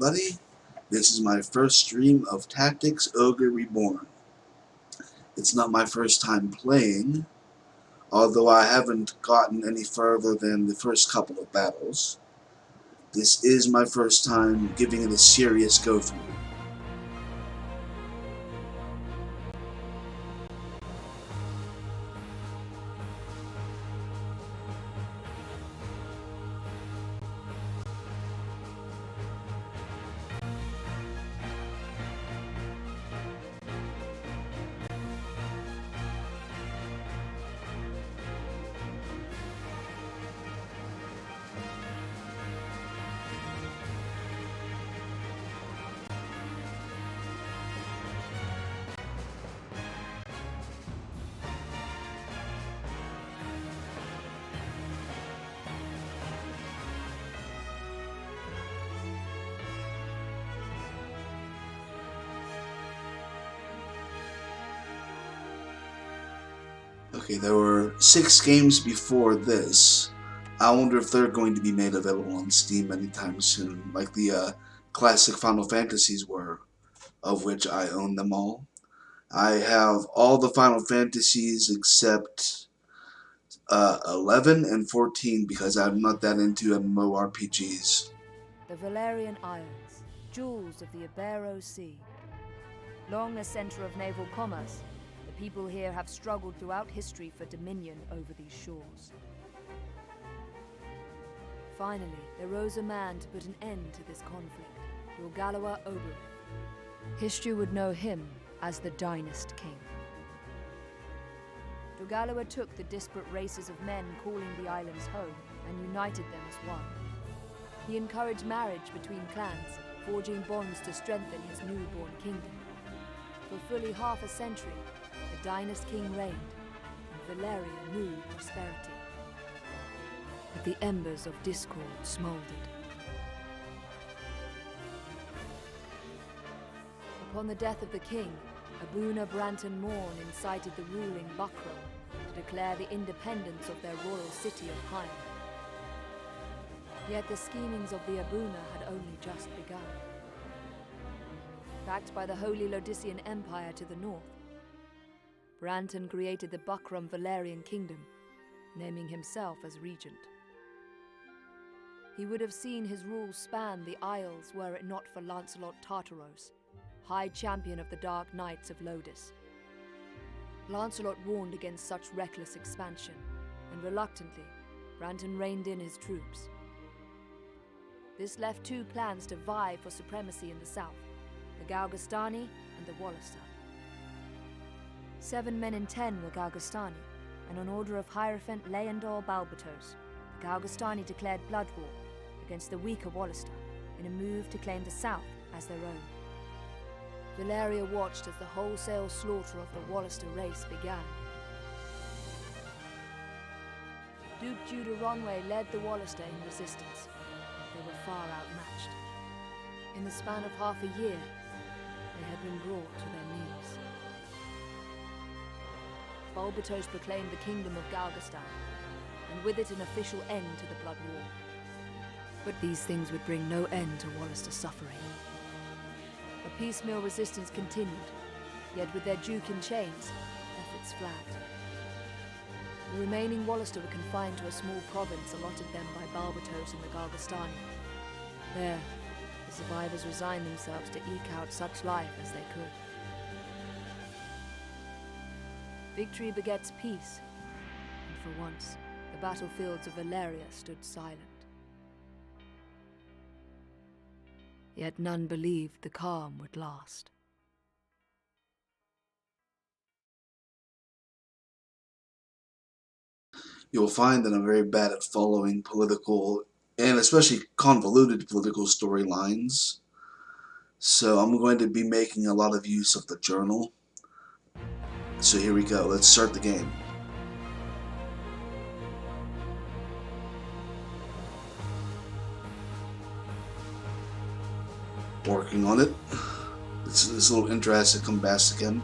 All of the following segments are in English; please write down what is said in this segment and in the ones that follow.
everybody. This is my first stream of Tactics Ogre Reborn. It's not my first time playing, although I haven't gotten any further than the first couple of battles. This is my first time giving it a serious go-through. Okay, there were 6 games before this. I wonder if they're going to be made available on Steam anytime soon, like the classic Final Fantasies were, of which I own them all. I have all the Final Fantasies except 11 and 14 because I'm not that into MMORPGs. The Valerian Isles, jewels of the Ibero Sea. Long a center of naval commerce, the people here have struggled throughout history for dominion over these shores. Finally, there rose a man to put an end to this conflict, Ogre. History would know him as the Dynast King. Ogre took the disparate races of men calling the islands home and united them as one. He encouraged marriage between clans, forging bonds to strengthen his newborn kingdom. For fully half a century, the Dynast King reigned, and Valeria knew prosperity. But the embers of discord smoldered. Upon the death of the king, Abuna Branton Morn incited the ruling Buckram to declare the independence of their royal city of Hyde. Yet the schemings of the Abuna had only just begun. Backed by the Holy Lodician Empire to the north, Branton created the Buckram Valerian Kingdom, naming himself as regent. He would have seen his rule span the Isles were it not for Lancelot Tartaros, High Champion of the Dark Knights of Lodis. Lancelot warned against such reckless expansion, and reluctantly, Branton reined in his troops. This left 2 clans to vie for supremacy in the south, the Galgastani and the Wallister. 7 men in 10 were Galgastani, and on order of Hierophant Leandor Balbatos, the Galgastani declared blood war against the weaker Wallister in a move to claim the south as their own. Valeria watched as the wholesale slaughter of the Wallister race began. Duke Judah Ronway led the Wallister in resistance. They were far outmatched. In the span of half a year, they had been brought to their knees. Balbatos proclaimed the kingdom of Galgastan, and with it an official end to the blood war. But these things would bring no end to Wallister suffering. A piecemeal resistance continued, yet with their duke in chains, efforts flagged. The remaining Wallister were confined to a small province allotted them by Balbatos and the Galgastani. There, the survivors resigned themselves to eke out such life as they could. Victory begets peace, and for once, the battlefields of Valeria stood silent. Yet none believed the calm would last. You'll find that I'm very bad at following political, and especially convoluted political storylines. So I'm going to be making a lot of use of the journal. So here we go, let's start the game. Working on it. This little intro has to come back again.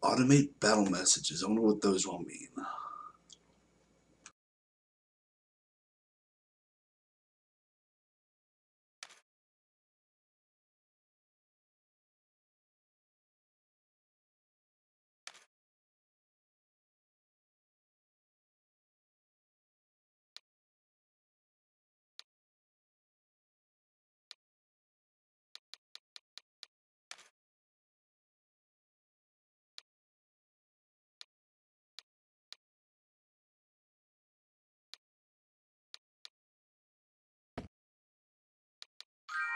Automate battle messages. I wonder what those all mean.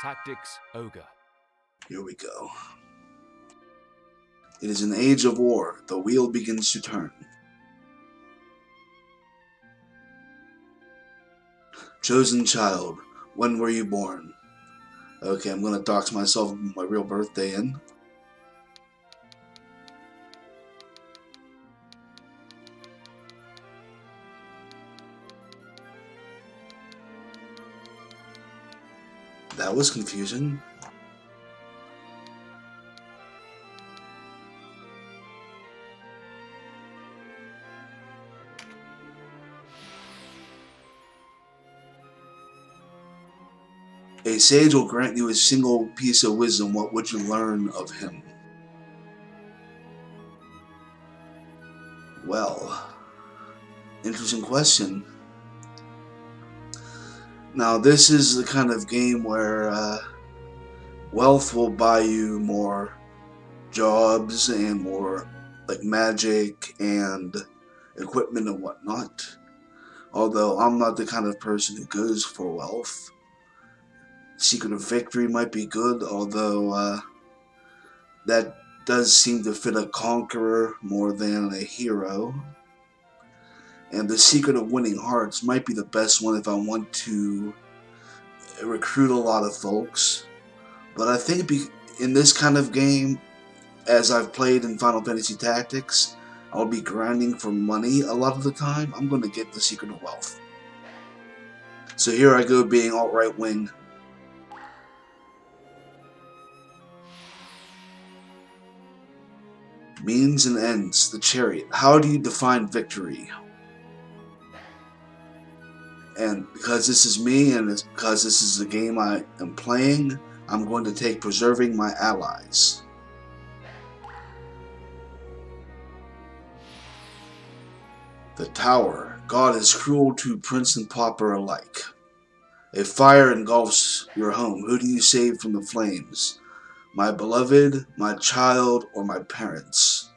Tactics Ogre. Here we go. It is an age of war. The wheel begins to turn. Chosen child, when were you born? Okay, I'm gonna dox myself with my real birthday in. That was confusing. A sage will grant you a single piece of wisdom. What would you learn of him? Well, interesting question. Now, this is the kind of game where wealth will buy you more jobs and more like magic and equipment and whatnot. Although I'm not the kind of person who goes for wealth. Secret of Victory might be good, although that does seem to fit a conqueror more than a hero. And the Secret of Winning Hearts might be the best one if I want to recruit a lot of folks. But I think in this kind of game, as I've played in Final Fantasy Tactics, I'll be grinding for money a lot of the time. I'm going to get the Secret of Wealth. So here I go being alt-right wing. Means and ends. The Chariot. How do you define victory? And because this is me and it's because this is the game I am playing, I'm going to take preserving my allies. The Tower. God is cruel to prince and pauper alike. A fire engulfs your home. Who do you save from the flames? My beloved, my child, or my parents?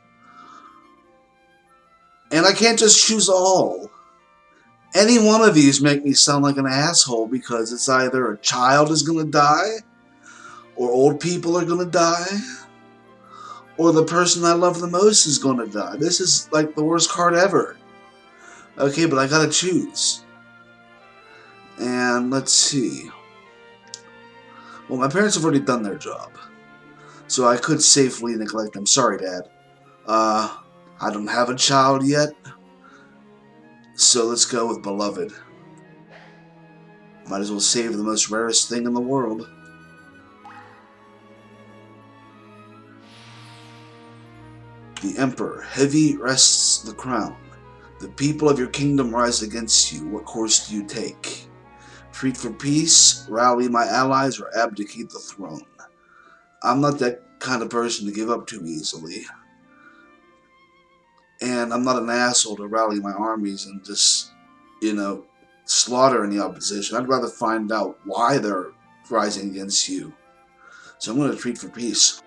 And I can't just choose all. Any one of these make me sound like an asshole because it's either a child is going to die, or old people are going to die, or the person I love the most is going to die. This is like the worst card ever. Okay, but I gotta choose. And let's see. Well, my parents have already done their job, so I could safely neglect them. Sorry, Dad. I don't have a child yet, so let's go with beloved. Might as well save the most rarest thing in the world. The Emperor. Heavy rests the crown. The people of your kingdom rise against you. What course do you take? Treat for peace, rally my allies, or abdicate the throne? I'm not that kind of person to give up too easily. And I'm not an asshole to rally my armies and just, slaughter any opposition. I'd rather find out why they're rising against you. So I'm going to treat for peace.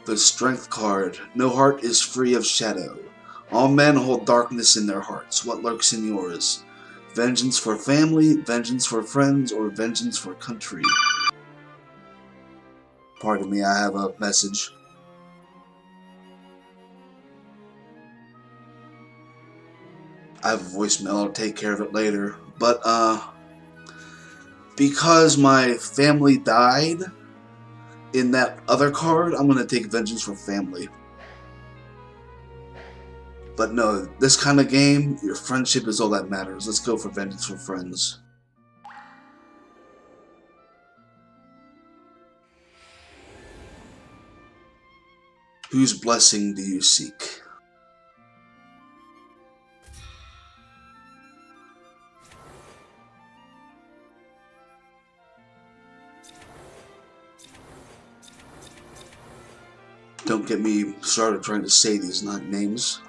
The Strength card. No heart is free of shadow. All men hold darkness in their hearts. What lurks in yours? Vengeance for family, vengeance for friends, or vengeance for country? Pardon me, I have a message. I have a voicemail, I'll take care of it later. But, because my family died in that other card, I'm gonna take vengeance for family. But no, this kind of game, your friendship is all that matters. Let's go for vengeance for friends. Whose blessing do you seek? Don't get me started trying to say these names.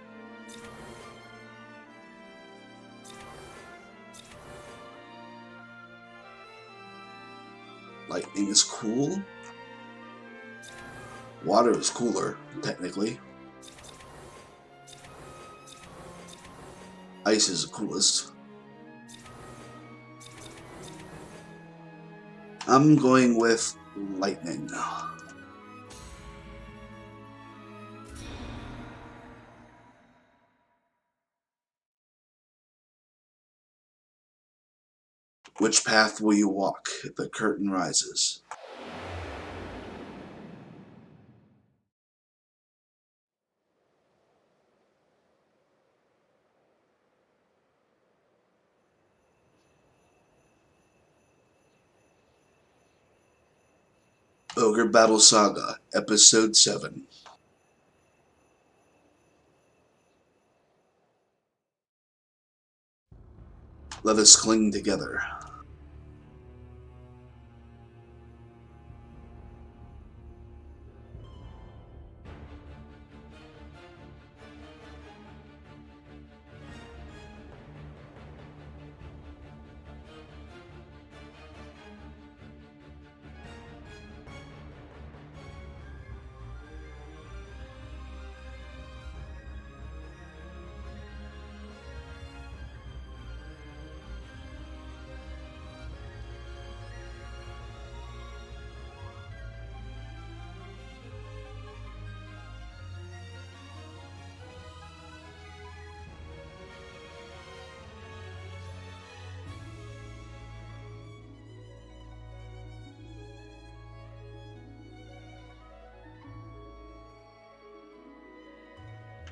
Lightning is cool. Water is cooler, technically. Ice is the coolest. I'm going with lightning. Which path will you walk if the curtain rises? Ogre Battle Saga, Episode 7. Let us cling together.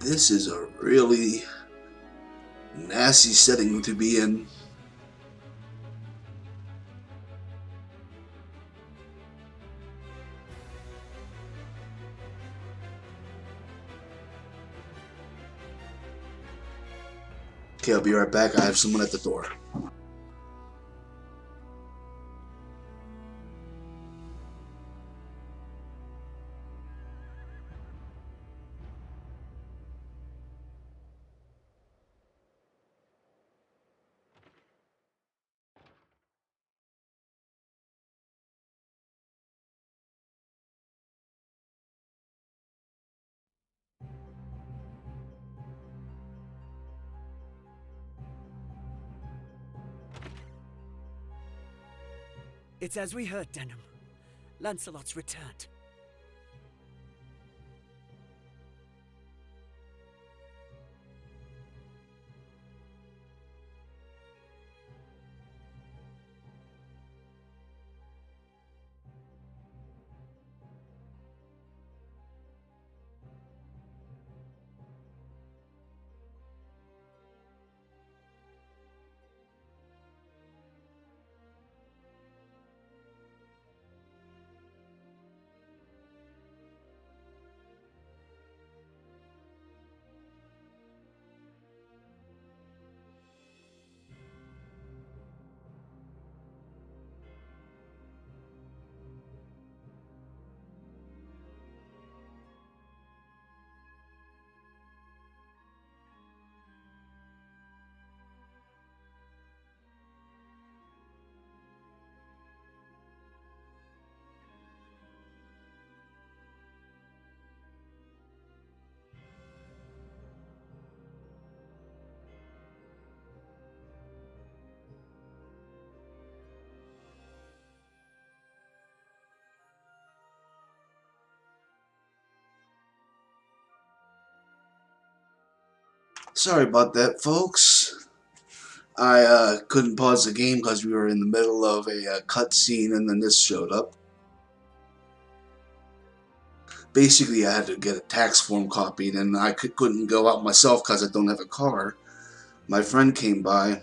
This is a really nasty setting to be in. Okay, I'll be right back. I have someone at the door. It's as we heard, Denham. Lancelot's returned. Sorry about that, folks. I couldn't pause the game because we were in the middle of a cutscene, and then this showed up. Basically, I had to get a tax form copied, and I couldn't go out myself because I don't have a car. My friend came by,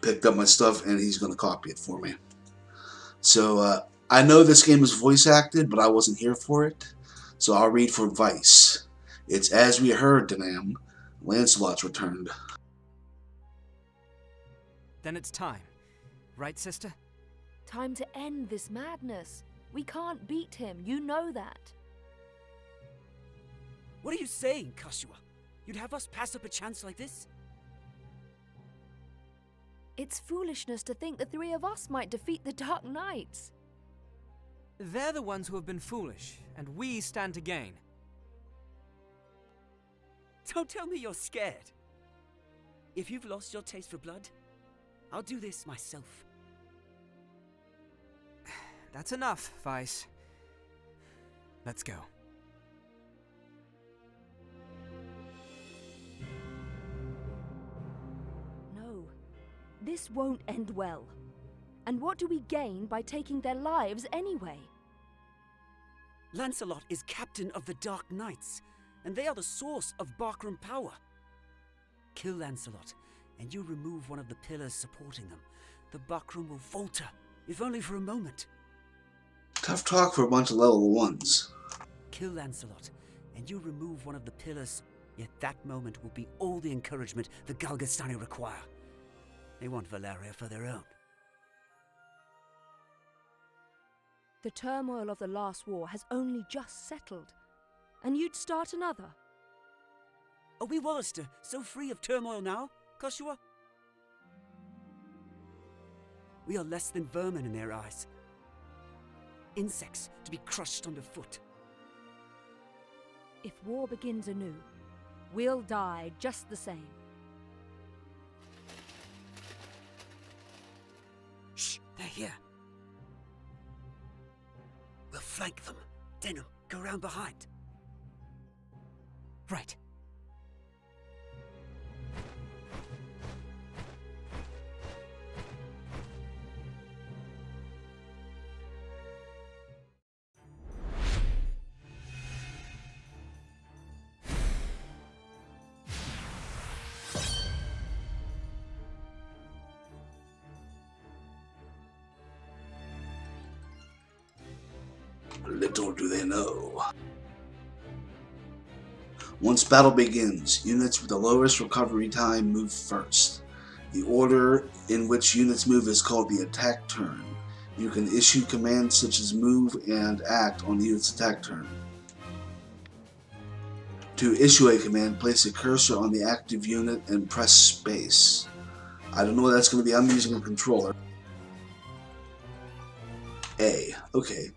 picked up my stuff, and he's going to copy it for me. So I know this game is voice acted, but I wasn't here for it. So I'll read for Vice. It's as we heard, Denham. Lancelot's returned. Then it's time. Right, sister? Time to end this madness. We can't beat him, you know that. What are you saying, Kashua? You'd have us pass up a chance like this? It's foolishness to think the three of us might defeat the Dark Knights. They're the ones who have been foolish, and we stand to gain. Don't tell me you're scared. If you've lost your taste for blood, I'll do this myself. That's enough, Vice. Let's go. No, this won't end well. And what do we gain by taking their lives anyway? Lancelot is captain of the Dark Knights, and they are the source of Barkram power. Kill Lancelot, and you remove one of the pillars supporting them. The Barkram will falter, if only for a moment. Tough talk for a bunch of level 1s. Kill Lancelot, and you remove one of the pillars, yet that moment will be all the encouragement the Galgastani require. They want Valeria for their own. The turmoil of the last war has only just settled, and you'd start another. Are we Wallister so free of turmoil now, Kashua? We are less than vermin in their eyes. Insects to be crushed underfoot. If war begins anew, we'll die just the same. Shh, they're here. We'll flank them. Denham, go round behind. Right. Little do they know. Once battle begins, units with the lowest recovery time move first. The order in which units move is called the attack turn. You can issue commands such as move and act on the unit's attack turn. To issue a command, place a cursor on the active unit and press space. I don't know what that's going to be. I'm using a controller. A. Okay.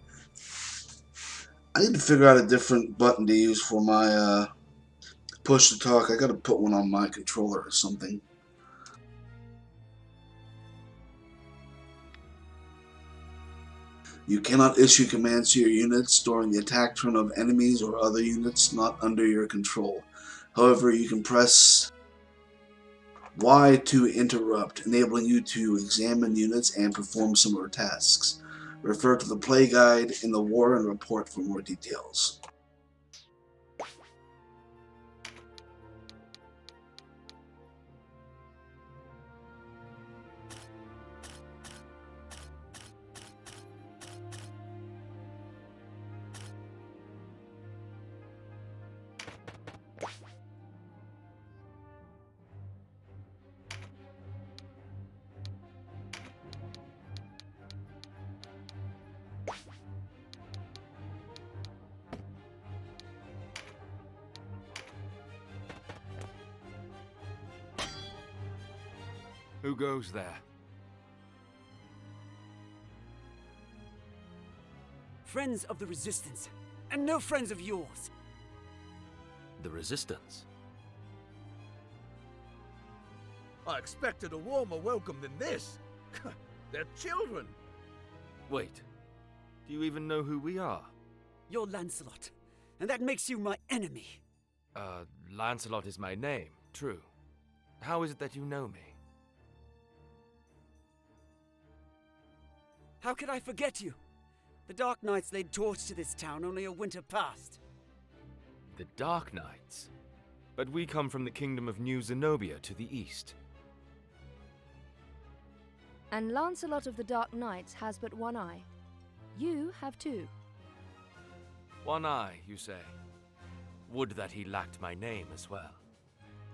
I need to figure out a different button to use for my push to talk. I gotta put one on my controller or something. You cannot issue commands to your units during the attack turn of enemies or other units not under your control. However, you can press Y to interrupt, enabling you to examine units and perform similar tasks. Refer to the play guide in the war and report for more details. Who goes there? Friends of the Resistance, and no friends of yours. The Resistance. I expected a warmer welcome than this. They're children. Wait, do you even know who we are? You're Lancelot, and that makes you my enemy. Lancelot is my name, true. How is it that you know me? How could I forget you? The Dark Knights laid torch to this town only a winter past. The Dark Knights? But we come from the kingdom of New Zenobia to the east. And Lancelot of the Dark Knights has but one eye. You have two. One eye, you say? Would that he lacked my name as well.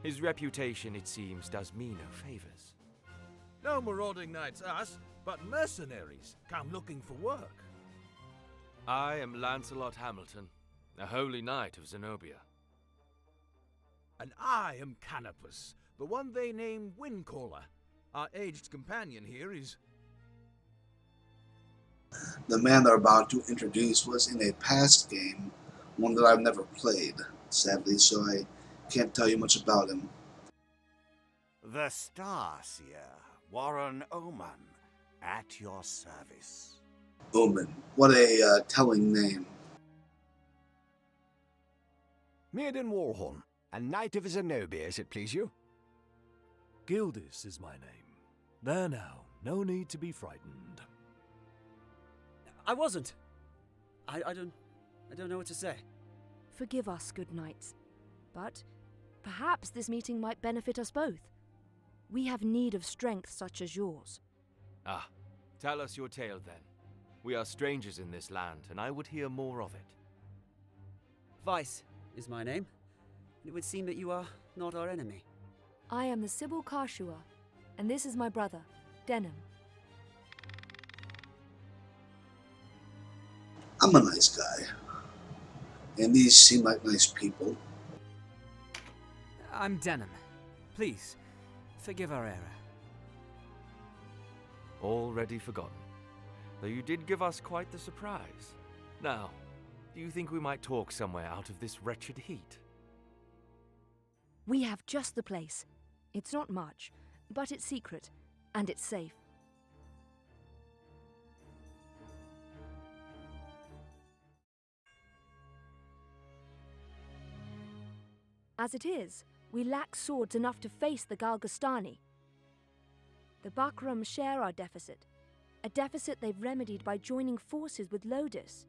His reputation, it seems, does me no favors. No marauding knights us, but mercenaries come looking for work. I am Lancelot Hamilton, a holy knight of Zenobia. And I am Canopus, the one they name Windcaller. Our aged companion here is... The man they're about to introduce was in a past game, one that I've never played, sadly, so I can't tell you much about him. The Starseer, Warren Oman, at your service. Omen. What a telling name. Maiden Warhorn, a knight of Zenobia, as it please you. Gildis is my name. There now, no need to be frightened. I wasn't. I don't know what to say. Forgive us, good knights, but perhaps this meeting might benefit us both. We have need of strength such as yours. Ah, tell us your tale then. We are strangers in this land, and I would hear more of it. Vice is my name. It would seem that you are not our enemy. I am the Sybil Karshua, and this is my brother, Denham. I'm a nice guy, and these seem like nice people. I'm Denham. Please, forgive our error. Already forgotten. Though you did give us quite the surprise. Now, do you think we might talk somewhere out of this wretched heat? We have just the place. It's not much, but it's secret, and it's safe. As it is, we lack swords enough to face the Galgastani. The Bakram share our deficit, a deficit they've remedied by joining forces with Lodis.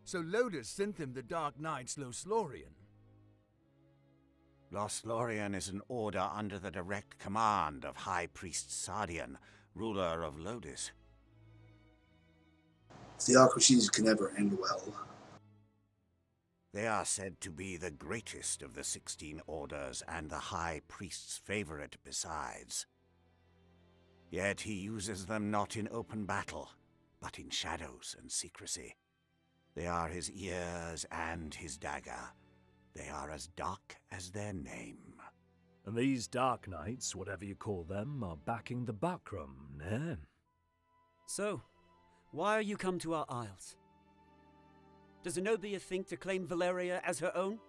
So Lodis sent them the Dark Knights Loslorian. Loslorian is an order under the direct command of High Priest Sardian, ruler of Lodis. Theocracies can never end well. They are said to be the greatest of the 16 orders and the High Priest's favorite besides. Yet he uses them not in open battle, but in shadows and secrecy. They are his ears and his dagger. They are as dark as their name. And these Dark Knights, whatever you call them, are backing the Bakram, eh? So, why are you come to our isles? Does Zenobia think to claim Valeria as her own?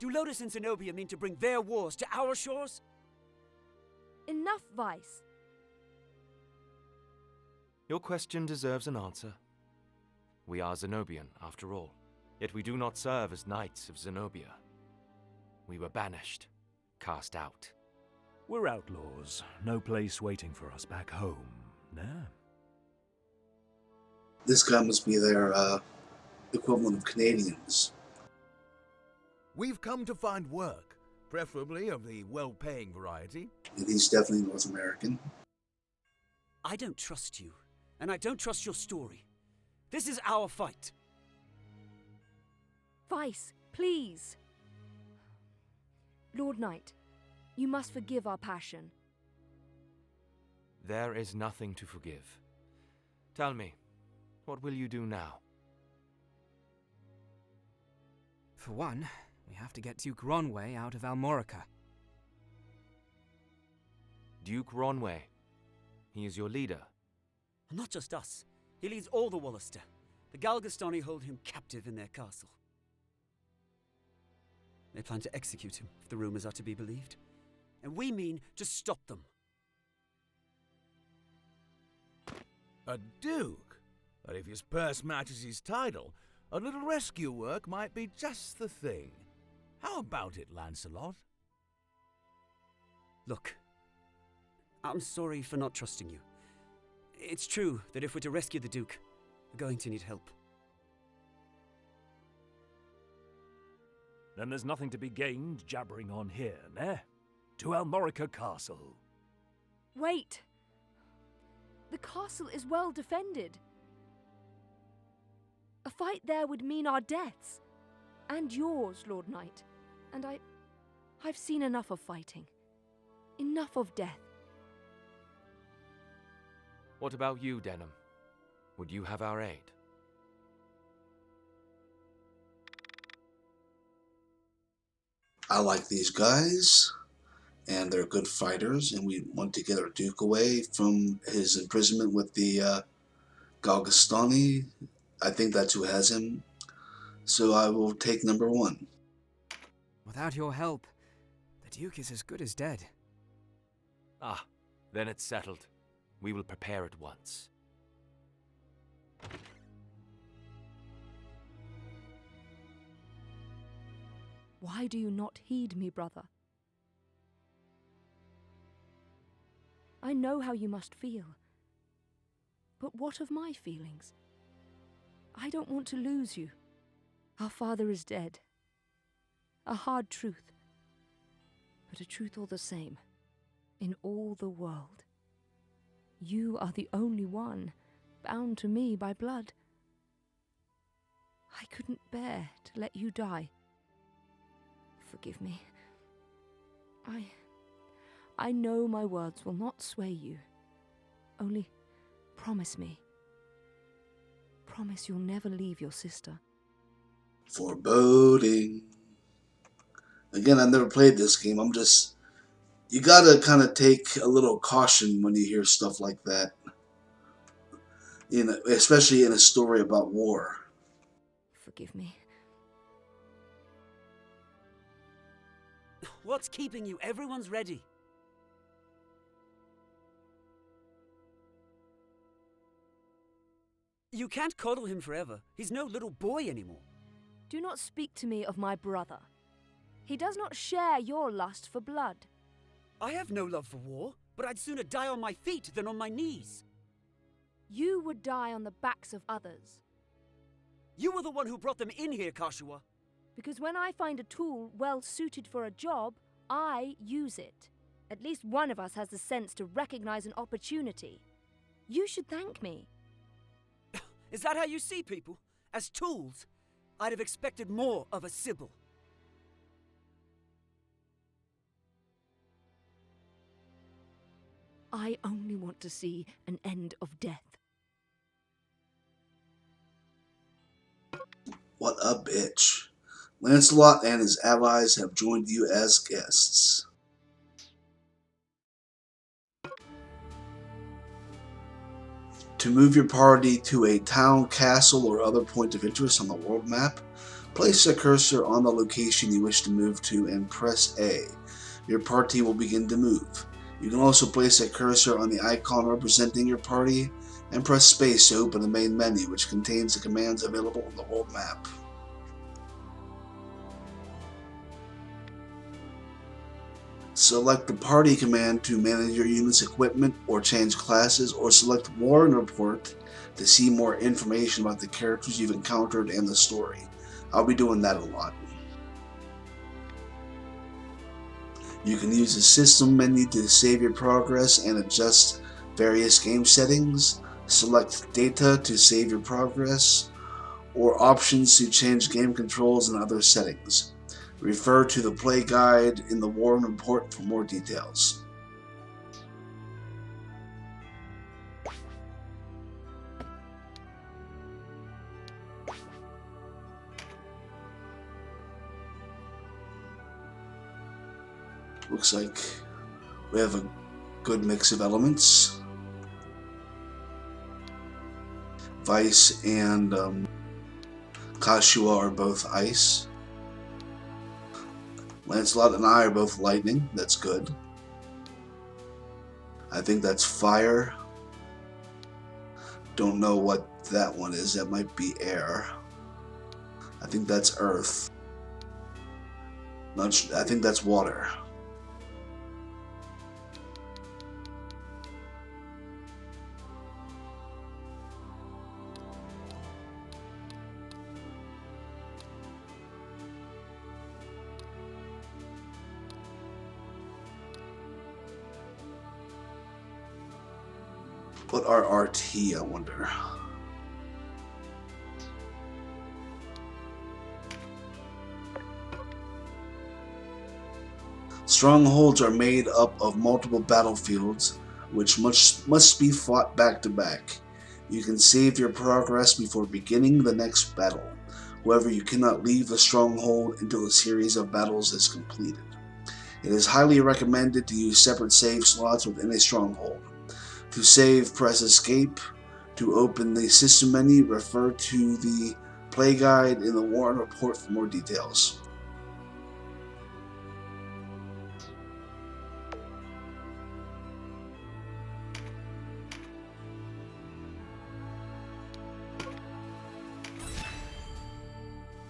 Do Lodis and Zenobia mean to bring their wars to our shores? Enough, Vice. Your question deserves an answer. We are Zenobian, after all. Yet we do not serve as knights of Zenobia. We were banished, cast out. We're outlaws. No place waiting for us back home, nah? This guy must be their equivalent of Canadians. We've come to find work, preferably of the well-paying variety. And he's definitely North American. I don't trust you, and I don't trust your story. This is our fight. Vice, please. Lord Knight, you must forgive our passion. There is nothing to forgive. Tell me, what will you do now? For one, we have to get Duke Ronway out of Almorica. Duke Ronway. He is your leader. Not just us. He leads all the Wallister. The Galgastani hold him captive in their castle. They plan to execute him, if the rumors are to be believed. And we mean to stop them. A duke? But if his purse matches his title, a little rescue work might be just the thing. How about it, Lancelot? Look, I'm sorry for not trusting you. It's true that if we're to rescue the Duke, we're going to need help. Then there's nothing to be gained jabbering on here, nah? To Almorica Castle. Wait! The castle is well defended. A fight there would mean our deaths. And yours, Lord Knight. And I've seen enough of fighting. Enough of death. What about you, Denham? Would you have our aid? I like these guys, and they're good fighters, and we want to get our Duke away from his imprisonment with the Galgastani. I think that's who has him. So I will take number 1. Without your help, the Duke is as good as dead. Ah, then it's settled. We will prepare at once. Why do you not heed me, brother? I know how you must feel. But what of my feelings? I don't want to lose you. Our father is dead. A hard truth. But a truth all the same. In all the world. You are the only one bound to me by blood. I couldn't bear to let you die. Forgive me. I know my words will not sway you. Only promise me. Promise you'll never leave your sister. Foreboding. Again, I've never played this game. You gotta kind of take a little caution when you hear stuff like that. Especially in a story about war. Forgive me. What's keeping you? Everyone's ready. You can't coddle him forever. He's no little boy anymore. Do not speak to me of my brother. He does not share your lust for blood. I have no love for war, but I'd sooner die on my feet than on my knees. You would die on the backs of others. You were the one who brought them in here, Kashua. Because when I find a tool well suited for a job, I use it. At least one of us has the sense to recognize an opportunity. You should thank me. Is that how you see people? As tools? I'd have expected more of a Sybil. I only want to see an end of death. What a bitch. Lancelot and his allies have joined you as guests. To move your party to a town, castle, or other point of interest on the world map, place a cursor on the location you wish to move to and press A. Your party will begin to move. You can also place a cursor on the icon representing your party and press space to open the main menu, which contains the commands available on the world map. Select the party command to manage your unit's equipment or change classes, or select War and Report to see more information about the characters you've encountered and the story. I'll be doing that a lot. You can use the system menu to save your progress and adjust various game settings, select data to save your progress, or options to change game controls and other settings. Refer to the play guide in the War and Report for more details. Looks like we have a good mix of elements. Vice and Kashua are both ice. Lancelot and I are both lightning. That's good. I think that's fire. Don't know what that one is. That might be air. I think that's earth. I think that's water. What are RT, I wonder? Strongholds are made up of multiple battlefields, which must be fought back to back. You can save your progress before beginning the next battle. However, you cannot leave the stronghold until a series of battles is completed. It is highly recommended to use separate save slots within a stronghold. To save, press Escape. To open the system menu, refer to the play guide in the Warren report for more details.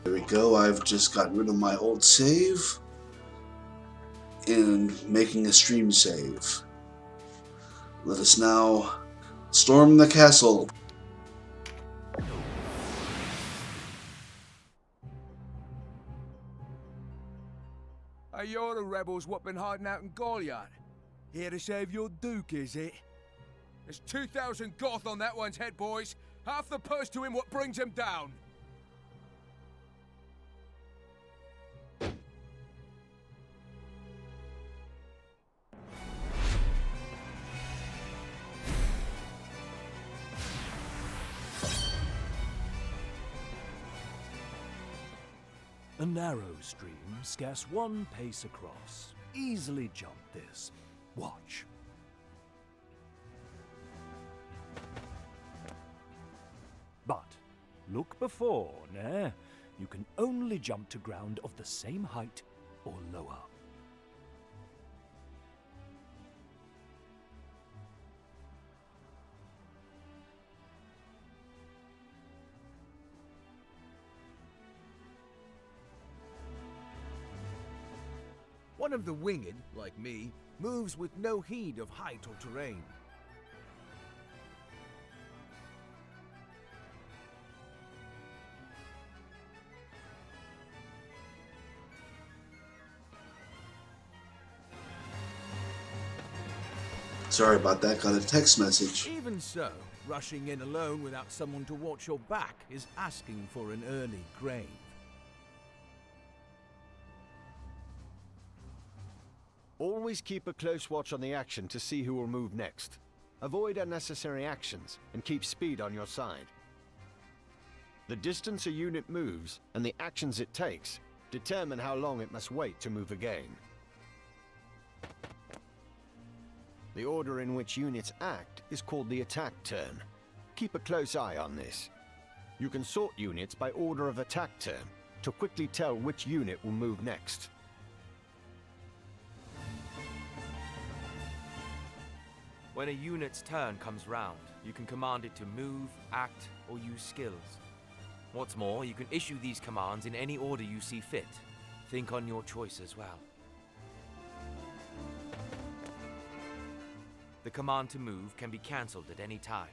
There we go, I've just gotten rid of my old save and making a stream save. Let us now storm the castle. Hey, you're the rebels what been hiding out in Goliard. Here to save your duke, is it? There's 2,000 Goth on that one's head, boys. Half the purse to him what brings him down. A narrow stream, scarce one pace across. Easily jump this. Watch. But look before, nah. You can only jump to ground of the same height or lower. One of the winged, like me, moves with no heed of height or terrain. Sorry about that, got a text message. Even so, rushing in alone without someone to watch your back is asking for an early grave. Always keep a close watch on the action to see who will move next. Avoid unnecessary actions and keep speed on your side. The distance a unit moves and the actions it takes determine how long it must wait to move again. The order in which units act is called the attack turn. Keep a close eye on this. You can sort units by order of attack turn to quickly tell which unit will move next. When a unit's turn comes round, you can command it to move, act, or use skills. What's more, you can issue these commands in any order you see fit. Think on your choice as well. The command to move can be cancelled at any time.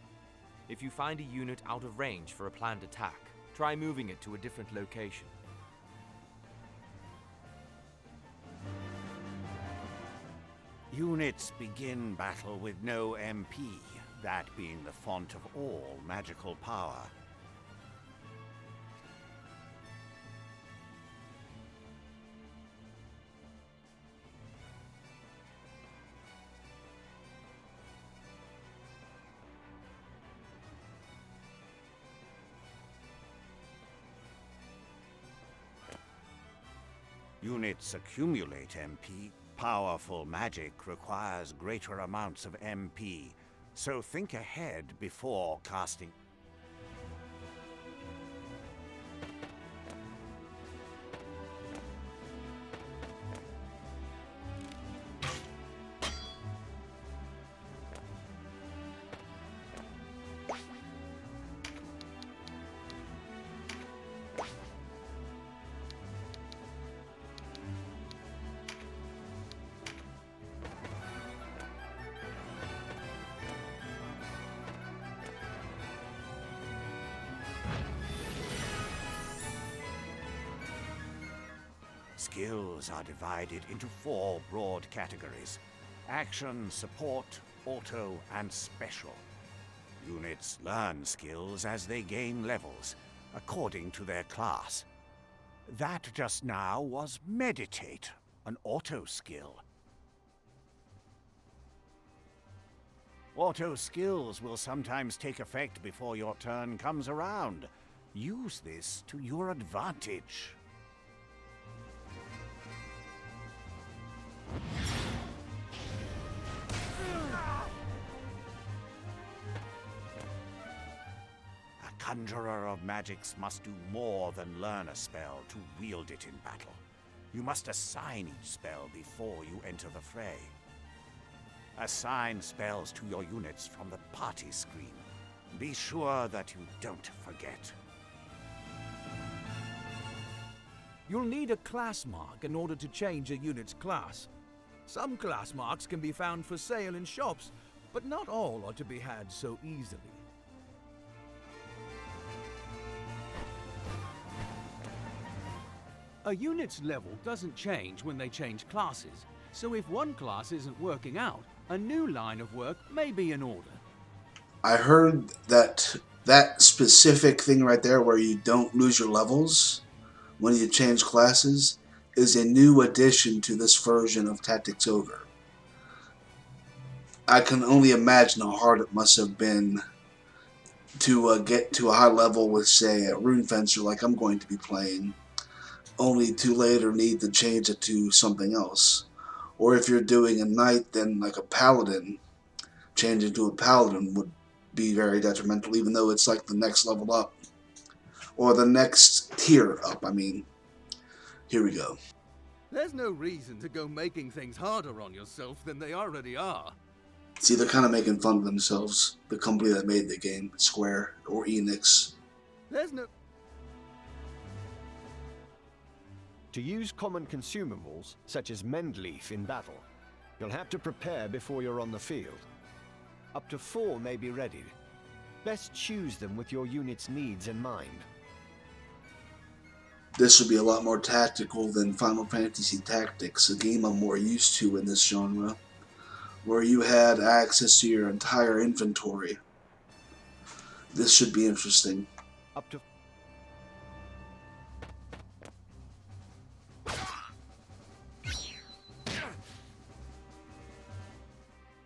If you find a unit out of range for a planned attack, try moving it to a different location. Units begin battle with no MP, that being the font of all magical power. Units accumulate MP. Powerful magic requires greater amounts of MP, so think ahead before casting. Skills are divided into 4 broad categories: action, support, auto, and special. Units learn skills as they gain levels, according to their class. That just now was Meditate, an auto skill. Auto skills will sometimes take effect before your turn comes around. Use this to your advantage. A conjurer of magics must do more than learn a spell to wield it in battle. You must assign each spell before you enter the fray. Assign spells to your units from the party screen. Be sure that you don't forget. You'll need a class mark in order to change a unit's class. Some class marks can be found for sale in shops, but not all are to be had so easily. A unit's level doesn't change when they change classes, so if one class isn't working out, a new line of work may be in order. I heard that specific thing right there where you don't lose your levels when you change classes is a new addition to this version of Tactics Ogre. I can only imagine how hard it must have been to get to a high level with, say, a Rune Fencer like I'm going to be playing, only to later need to change it to something else. Or if you're doing a knight, then like a paladin, changing to a paladin would be very detrimental, even though it's like the next level up. Or the next tier up, I mean. Here we go. There's no reason to go making things harder on yourself than they already are. See, they're kind of making fun of themselves, the company that made the game, Square or Enix. There's no... To use common consumables, such as Mendleaf in battle, you'll have to prepare before you're on the field. Up to 4 may be ready. Best choose them with your unit's needs in mind. This would be a lot more tactical than Final Fantasy Tactics, a game I'm more used to in this genre, where you had access to your entire inventory. This should be interesting. Up to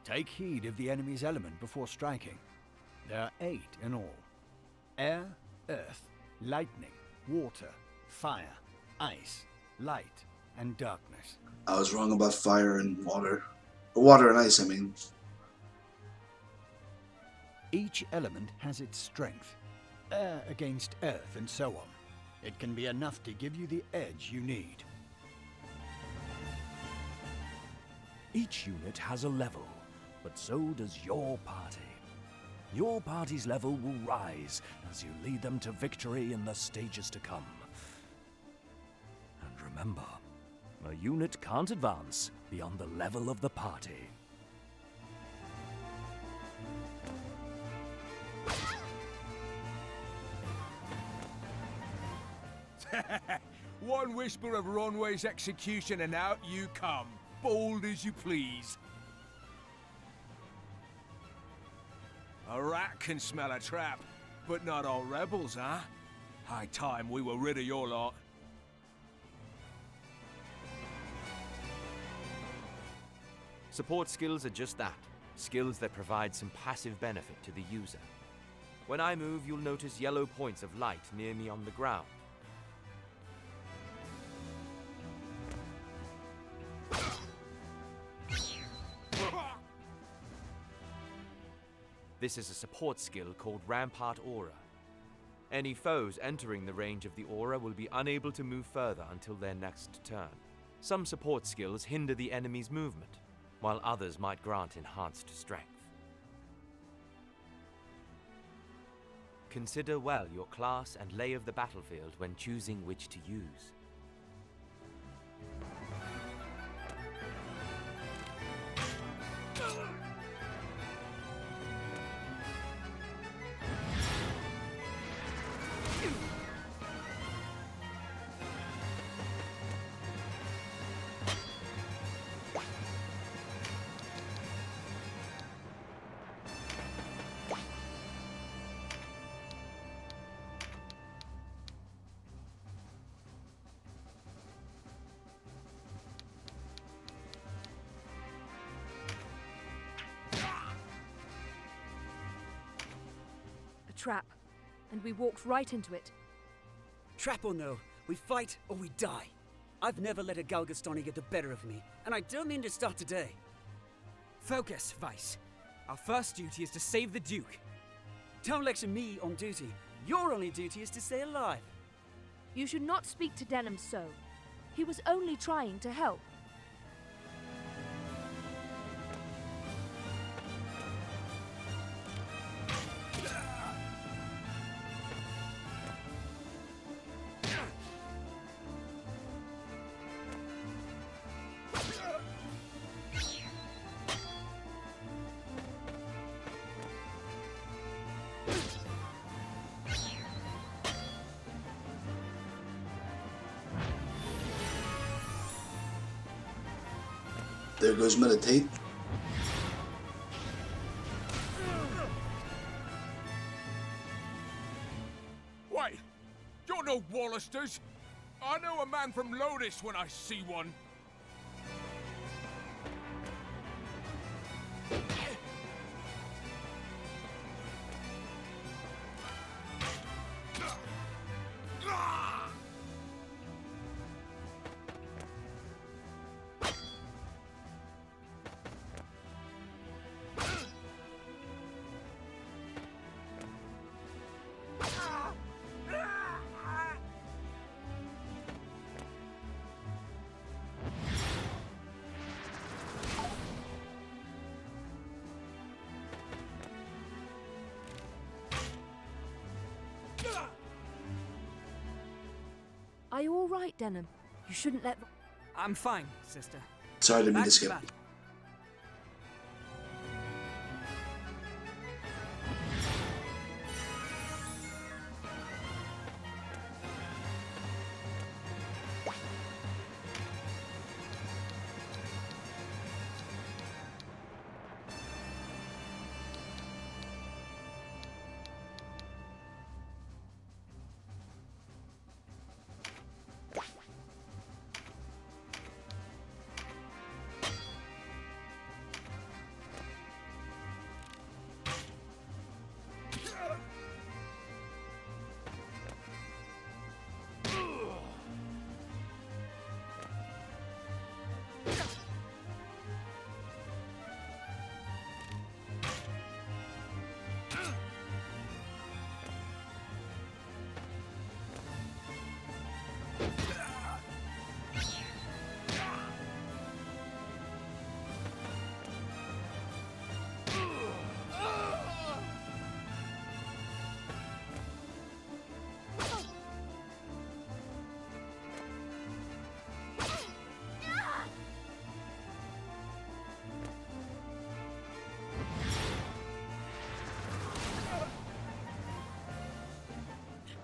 Take heed of the enemy's element before striking. There are 8 in all. Air, earth, lightning, water, fire, ice, light, and darkness. I was wrong about fire and water. Water and ice, I mean. Each element has its strength. Air against earth and so on. It can be enough to give you the edge you need. Each unit has a level, but so does your party. Your party's level will rise as you lead them to victory in the stages to come. And remember, a unit can't advance beyond the level of the party. One whisper of Ronway's execution and out you come, bold as you please. A rat can smell a trap, but not all rebels, huh? High time we were rid of your lot. Support skills are just that, skills that provide some passive benefit to the user. When I move, you'll notice yellow points of light near me on the ground. This is a support skill called Rampart Aura. Any foes entering the range of the aura will be unable to move further until their next turn. Some support skills hinder the enemy's movement, while others might grant enhanced strength. Consider well your class and lay of the battlefield when choosing which to use. trap, and we walked right into it. Trap or no, we fight or we die. I've never let a Galgastani get the better of me, and I don't mean to start today. Focus, Vice. Our first duty is to save the Duke. Don't lecture me on duty. Your only duty is to stay alive. You should not speak to Denham so. He was only trying to help. There goes meditate. Wait, you're no Wallisters. I know a man from Lodis when I see one. Are you all right, Denham? You shouldn't let... I'm fine, sister. Sorry, I didn't mean Back to to skip. battle.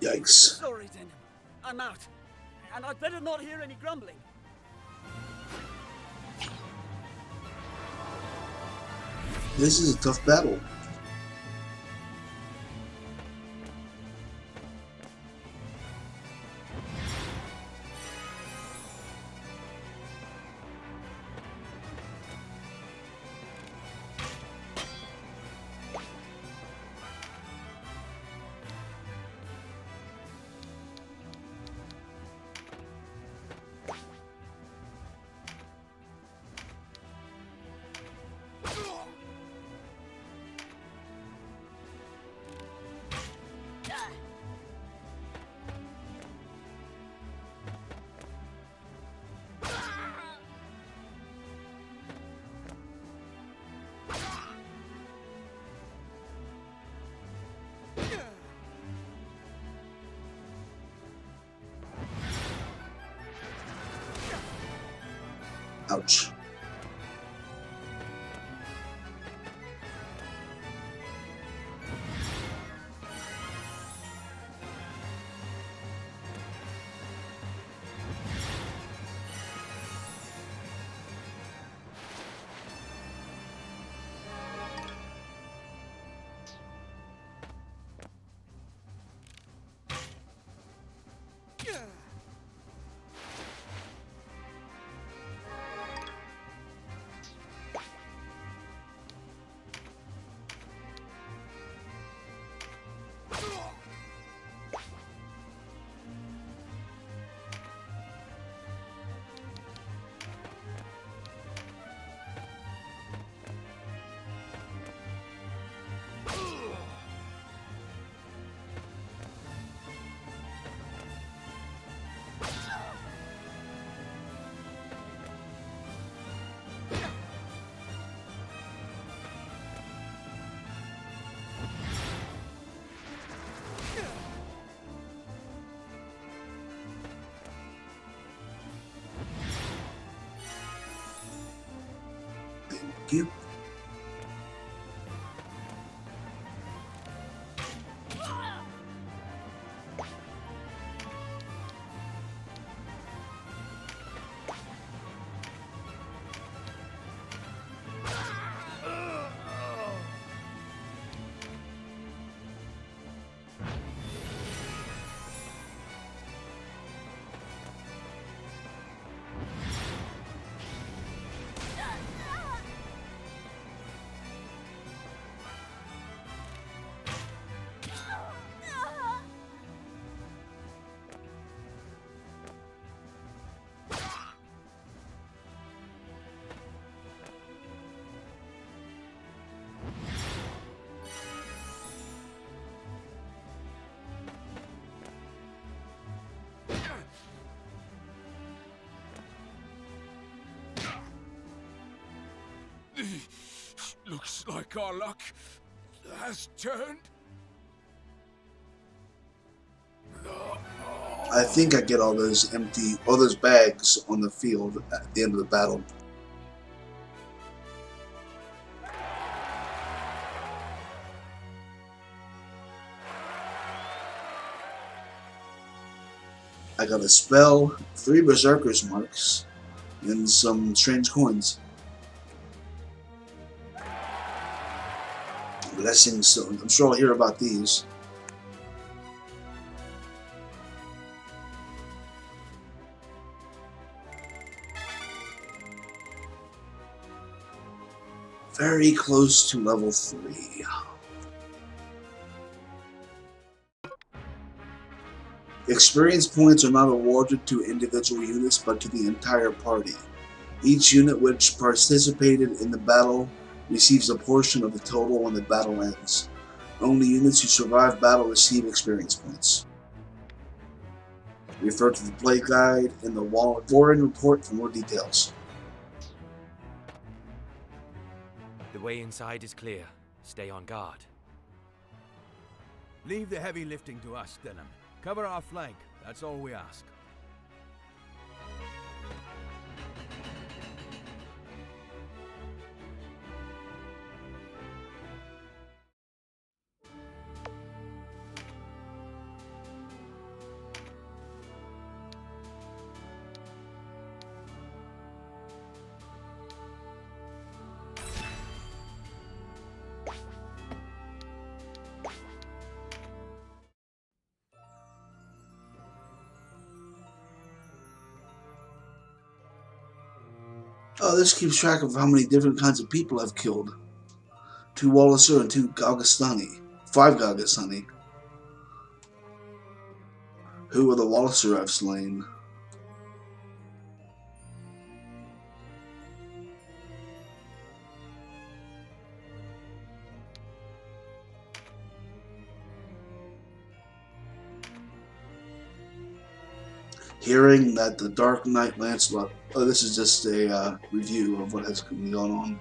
Yikes. Sorry, Denham. I'm out. And I'd better not hear any grumbling. This is a tough battle. Ouch. Thank you. Looks like our luck has turned. I think I get all those bags on the field at the end of the battle. I got a spell, 3 Berserker's marks, and some strange coins. Blessing Stone. I'm sure I'll hear about these. Very close to level 3. Experience points are not awarded to individual units but to the entire party. Each unit which participated in the battle receives a portion of the total when the battle ends. Only units who survive battle receive experience points. Refer to the play guide in the Wallister report for more details. The way inside is clear. Stay on guard. Leave the heavy lifting to us, Denham. Cover our flank, that's all we ask. Oh, this keeps track of how many different kinds of people I've killed. 2 Wallister and 2 Galgastani. 5 Galgastani. Who are the Wallister I've slain? Hearing that the Dark Knight Lancelot... Oh, this is just a review of what has been going on.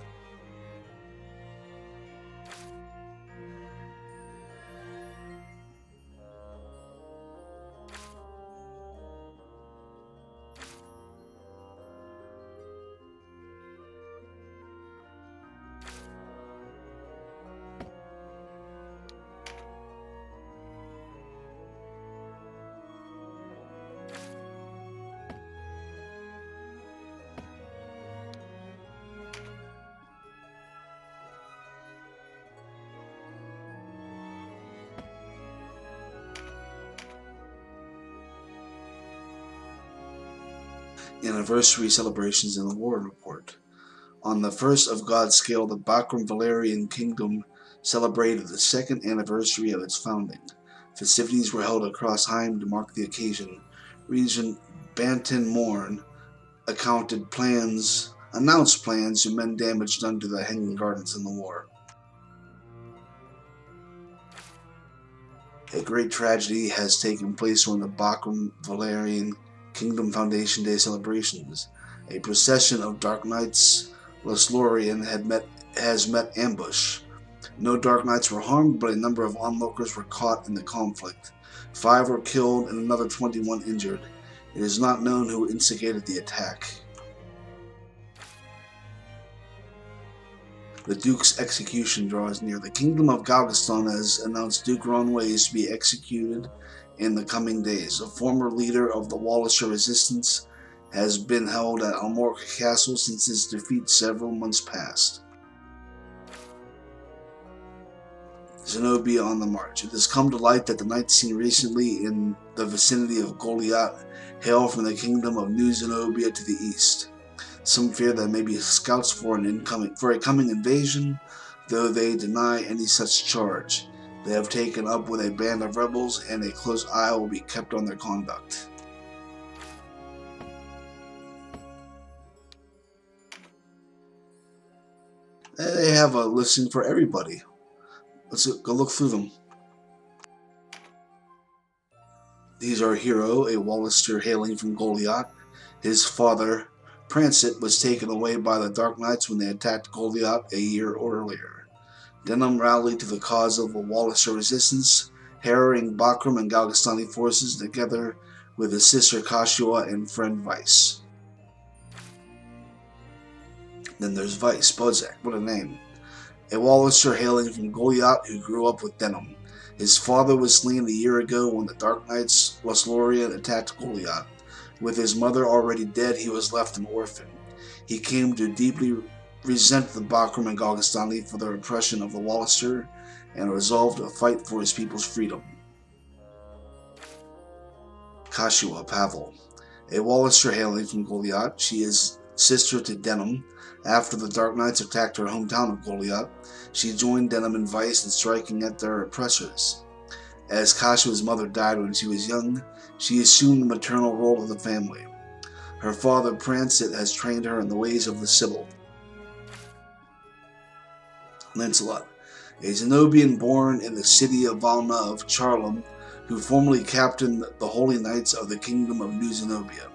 Anniversary celebrations in the War Report. On the 1st of God's scale, the Bakram Valerian Kingdom celebrated the 2nd anniversary of its founding. Festivities were held across Heim to mark the occasion. Regent Banton Morn announced plans to mend damage done to the Hanging Gardens in the war. A great tragedy has taken place during the Bakram Valerian Kingdom Foundation Day celebrations. A procession of Dark Knights Lothlorien has met ambush. No Dark Knights were harmed, but a number of onlookers were caught in the conflict. 5 were killed and another 21 injured. It is not known who instigated the attack. the Duke's execution draws near. The Kingdom of Galgaston has announced Duke Ronway is to be executed in the coming days. A former leader of the Wallister resistance has been held at Almorca Castle since his defeat several months past. Zenobia on the march. It has come to light that the knights seen recently in the vicinity of Goliath hail from the kingdom of New Zenobia to the east. Some fear that may be scouts for a coming invasion, though they deny any such charge. They have taken up with a band of rebels, and a close eye will be kept on their conduct. They have a listing for everybody. Let's go look through them. These are Hero, a Wallister hailing from Goliath. His father, Prancet, was taken away by the Dark Knights when they attacked Goliath a year earlier. Denham rallied to the cause of the Wallister resistance, harrying Bakram and Galgastani forces together with his sister Kashua and friend Vice. Then there's Vice, Bodzak, what a name. A Wallister hailing from Goliath who grew up with Denham. His father was slain a year ago when the Dark Knights Lothlorien attacked Goliath. With his mother already dead, he was left an orphan. He came to deeply resent the Bakram and Galgastani for their oppression of the Wallister and resolved to fight for his people's freedom. Kashua, Pavel. A Wallister hailing from Goliath, she is sister to Denham. After the Dark Knights attacked her hometown of Goliath, she joined Denham and Vice in striking at their oppressors. As Kashua's mother died when she was young, she assumed the maternal role of the family. Her father, Prancet, has trained her in the ways of the Sibyl. Lancelot, a Zenobian born in the city of Valna of Charlem, who formerly captained the Holy Knights of the Kingdom of New Zenobia.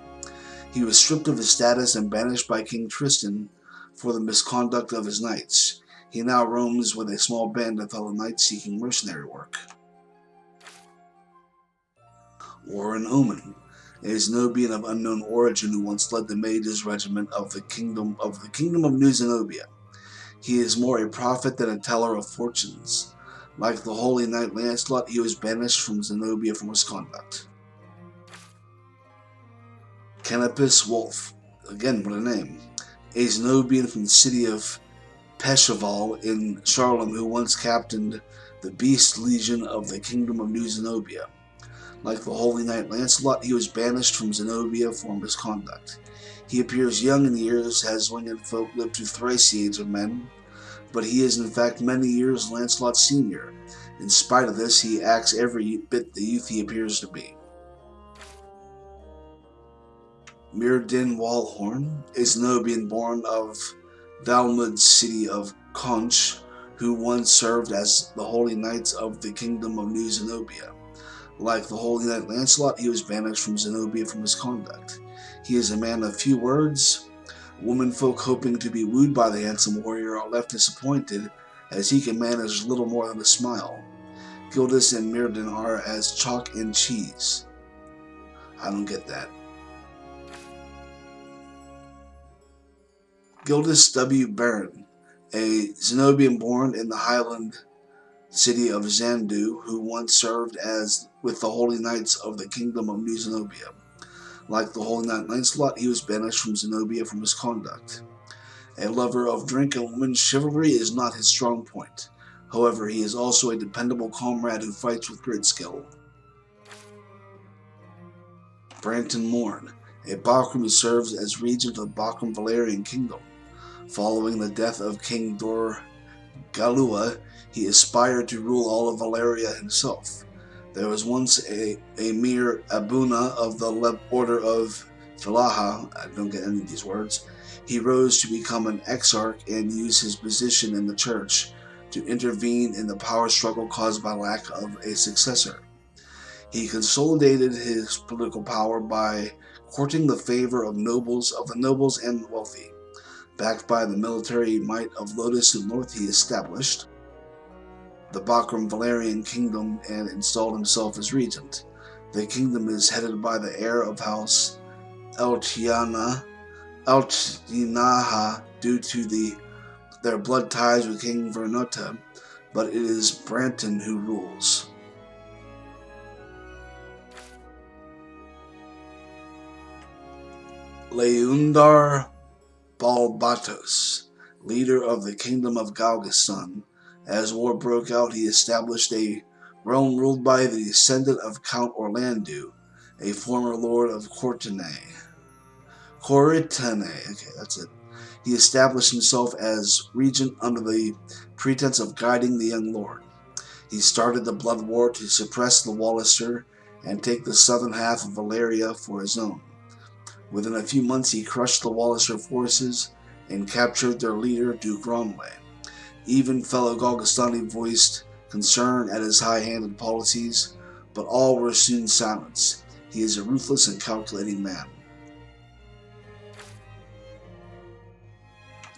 He was stripped of his status and banished by King Tristan for the misconduct of his knights. He now roams with a small band of fellow knights seeking mercenary work. Warren Omen, a Zenobian of unknown origin who once led the mages regiment of the Kingdom of New Zenobia. He is more a prophet than a teller of fortunes. Like the holy knight Lancelot, he was banished from Zenobia for misconduct. Canopus Wolf, again what a name, a Zenobian from the city of Peshaval in Charlem who once captained the Beast Legion of the Kingdom of New Zenobia. Like the holy knight Lancelot, he was banished from Zenobia for misconduct. He appears young in years, has winged folk lived to thrice the age of men, but he is in fact many years Lancelot's senior. In spite of this, he acts every bit the youth he appears to be. Myrdin Walhorn, a Zenobian born of Valmud's city of Conch, who once served as the Holy Knights of the Kingdom of New Zenobia. Like the Holy Knight Lancelot, he was banished from Zenobia for misconduct. He is a man of few words. Womenfolk hoping to be wooed by the handsome warrior are left disappointed, as he can manage little more than a smile. Gildas and Myrdin are as chalk and cheese. I don't get that. Gildas W. Baron, a Zenobian born in the Highland city of Zandu, who once served as with the Holy Knights of the Kingdom of New Zenobia. Like the Holy Knight Lancelot, he was banished from Zenobia for misconduct. A lover of drink and women's chivalry is not his strong point. However, he is also a dependable comrade who fights with great skill. Branton Morn, a Bakram who serves as regent of the Bakram Valerian Kingdom. Following the death of King Dor Galua, he aspired to rule all of Valeria himself. There was once a mere Abuna of the Order of Philaha, I don't get any of these words. He rose to become an exarch and used his position in the church to intervene in the power struggle caused by lack of a successor. He consolidated his political power by courting the favor of the nobles and wealthy. Backed by the military might of Lotus and North, he established the Bakram Valerian Kingdom and installed himself as regent. The kingdom is headed by the heir of House Eltinaha due to the their blood ties with King Vernutta, but it is Branton who rules. Leundar Balbatos, leader of the Kingdom of Galgaston. As war broke out, he established a realm ruled by the descendant of Count Orlando, a former lord of Coritane. Okay, that's it. He established himself as regent under the pretense of guiding the young lord. He started the Blood War to suppress the Wallister and take the southern half of Valeria for his own. Within a few months, he crushed the Wallister forces and captured their leader, Duke Ronway. Even fellow Galgastani voiced concern at his high-handed policies, but all were soon silenced. He is a ruthless and calculating man.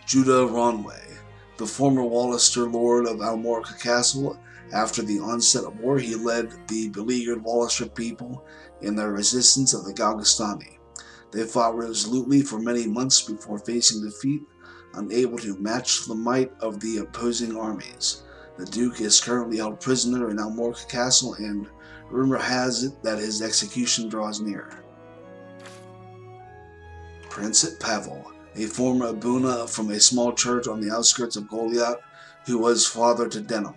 Judah Ronway, the former Wallister lord of Almorca Castle. After the onset of war, he led the beleaguered Wallister people in their resistance of the Galgastani. They fought resolutely for many months before facing defeat, unable to match the might of the opposing armies. The Duke is currently held prisoner in Almorca Castle, and rumor has it that his execution draws near. Prince Pavel, a former Abuna from a small church on the outskirts of Goliath, who was father to Denham.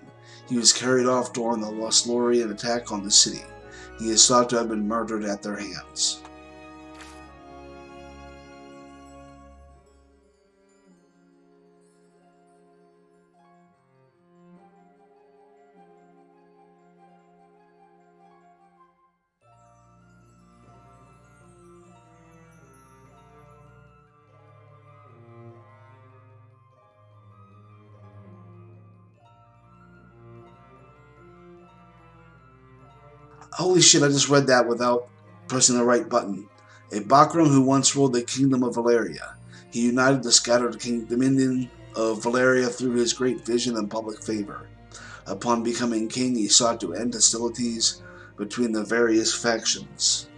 He was carried off during the Lothlorien attack on the city. He is thought to have been murdered at their hands. Holy shit, I just read that without pressing the right button. A Bakram who once ruled the kingdom of Valeria. He united the scattered dominion of Valeria through his great vision and public favor. Upon becoming king, he sought to end hostilities between the various factions.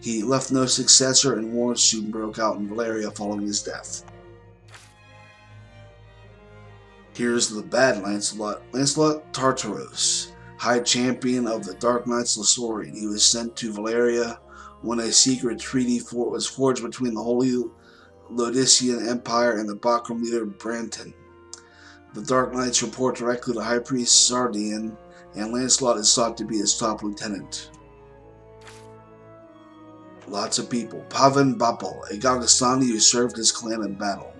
He left no successor, and wars soon broke out in Valeria following his death. Here's the bad Lancelot. Lancelot Tartaros, High Champion of the Dark Knights Lothlorien. He was sent to Valeria when a secret treaty was forged between the Holy Lodician Empire and the Bakram leader Branton. The Dark Knights report directly to High Priest Sardian, and Lancelot is thought to be his top lieutenant. Lots of people. Pavan Bapal, a Galgastani who served his clan in battle.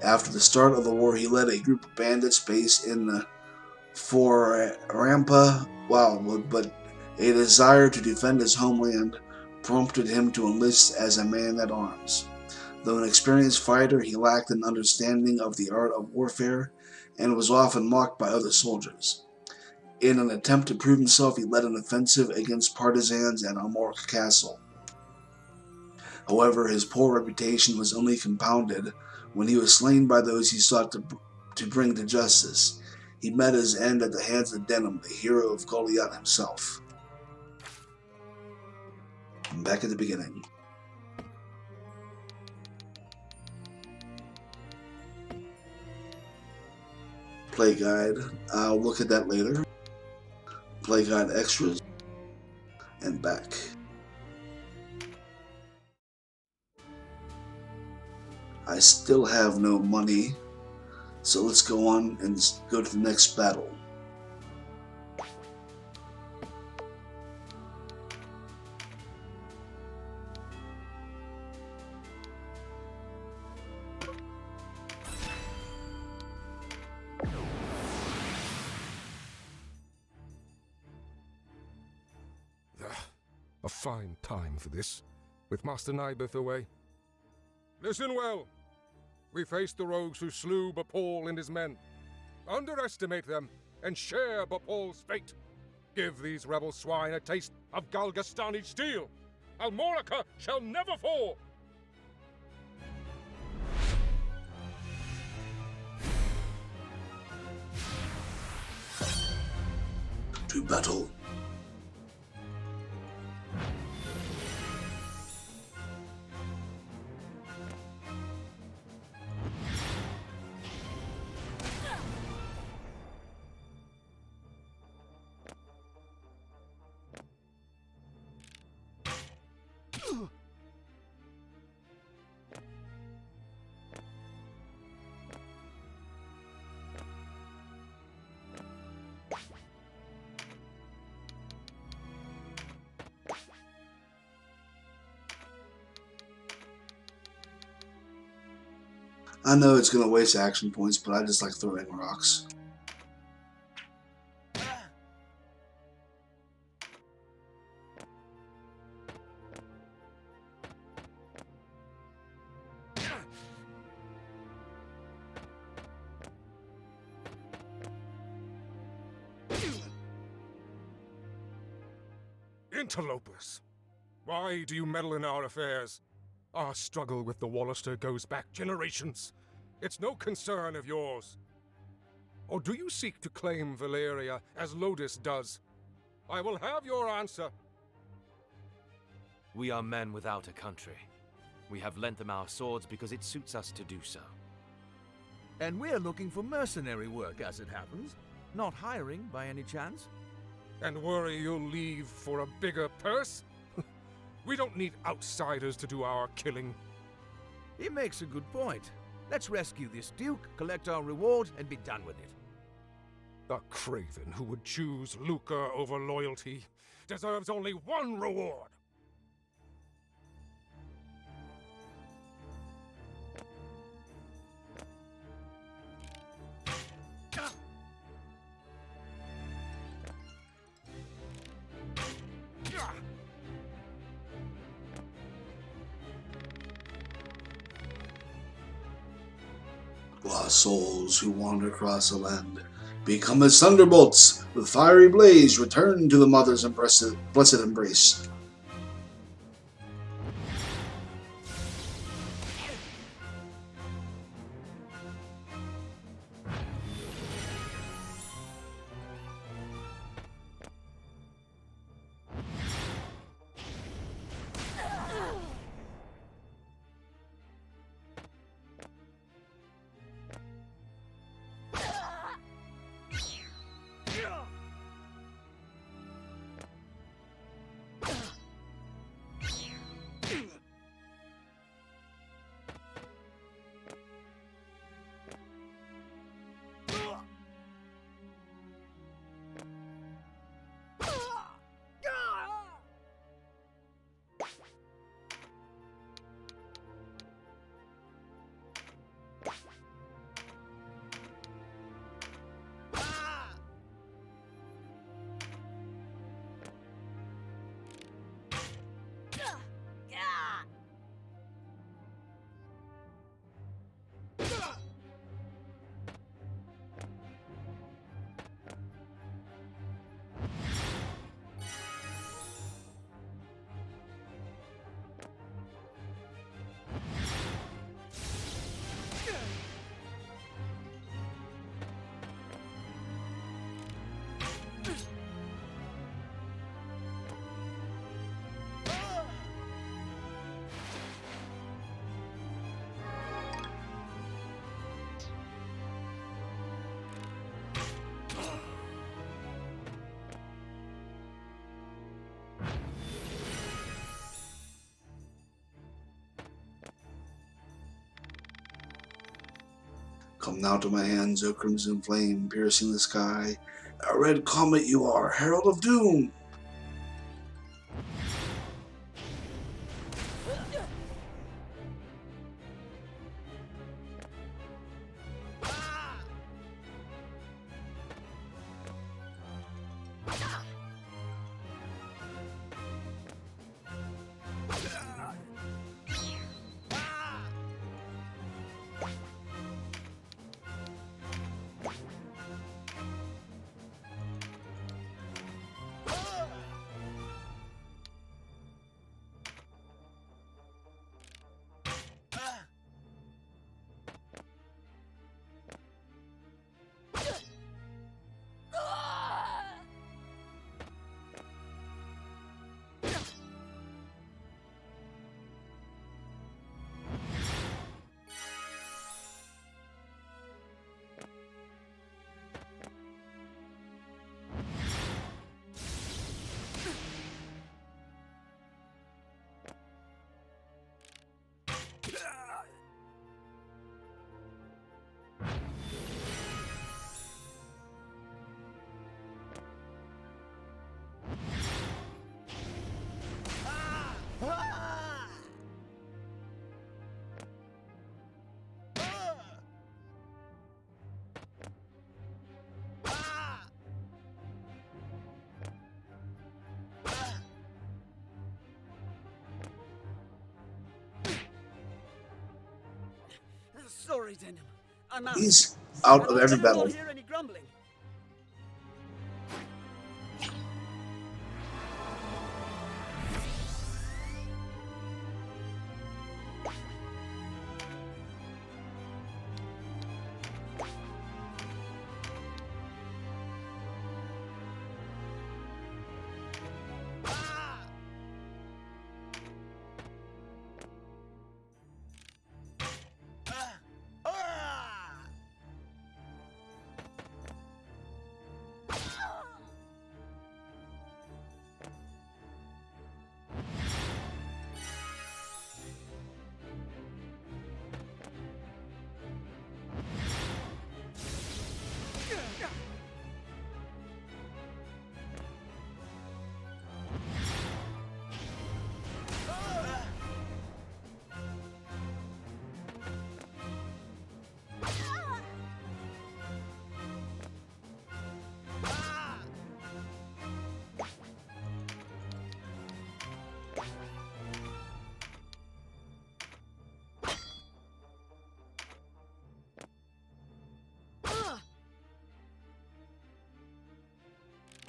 After the start of the war, he led a group of bandits based in the Rampa Wildwood, but a desire to defend his homeland prompted him to enlist as a man-at-arms. Though an experienced fighter, he lacked an understanding of the art of warfare and was often mocked by other soldiers. In an attempt to prove himself, he led an offensive against partisans at Almorca Castle. However, his poor reputation was only compounded when he was slain by those he sought to bring to justice. He met his end at the hands of Denham, the hero of Goliath himself. I'm back at the beginning. Play guide. I'll look at that later. Play guide extras. And back. I still have no money, so let's go on and go to the next battle. A fine time for this, with Master Nibeth away. Listen well. We faced the rogues who slew Bapal and his men. Underestimate them, and share Bapal's fate. Give these rebel swine a taste of Galgastani steel. Almorca shall never fall! To battle. I know it's gonna waste action points, but I just like throwing rocks. Interlopers! Why do you meddle in our affairs? Our struggle with the Wallister goes back generations. It's no concern of yours. Or do you seek to claim Valeria as Lodis does? I will have your answer. We are men without a country. We have lent them our swords because it suits us to do so. And we're looking for mercenary work, as it happens. Not hiring, by any chance? And worry you'll leave for a bigger purse? We don't need outsiders to do our killing. He makes a good point. Let's rescue this Duke, collect our reward, and be done with it. A craven who would choose lucre over loyalty deserves only one reward. Lost souls who wander across the land become as thunderbolts with fiery blaze, return to the mother's blessed embrace. Come now to my hands, O crimson flame, piercing the sky. A red comet you are, herald of doom! Sorry, Denham. I'm out. He's out of I every better battle. not hear any grumbling.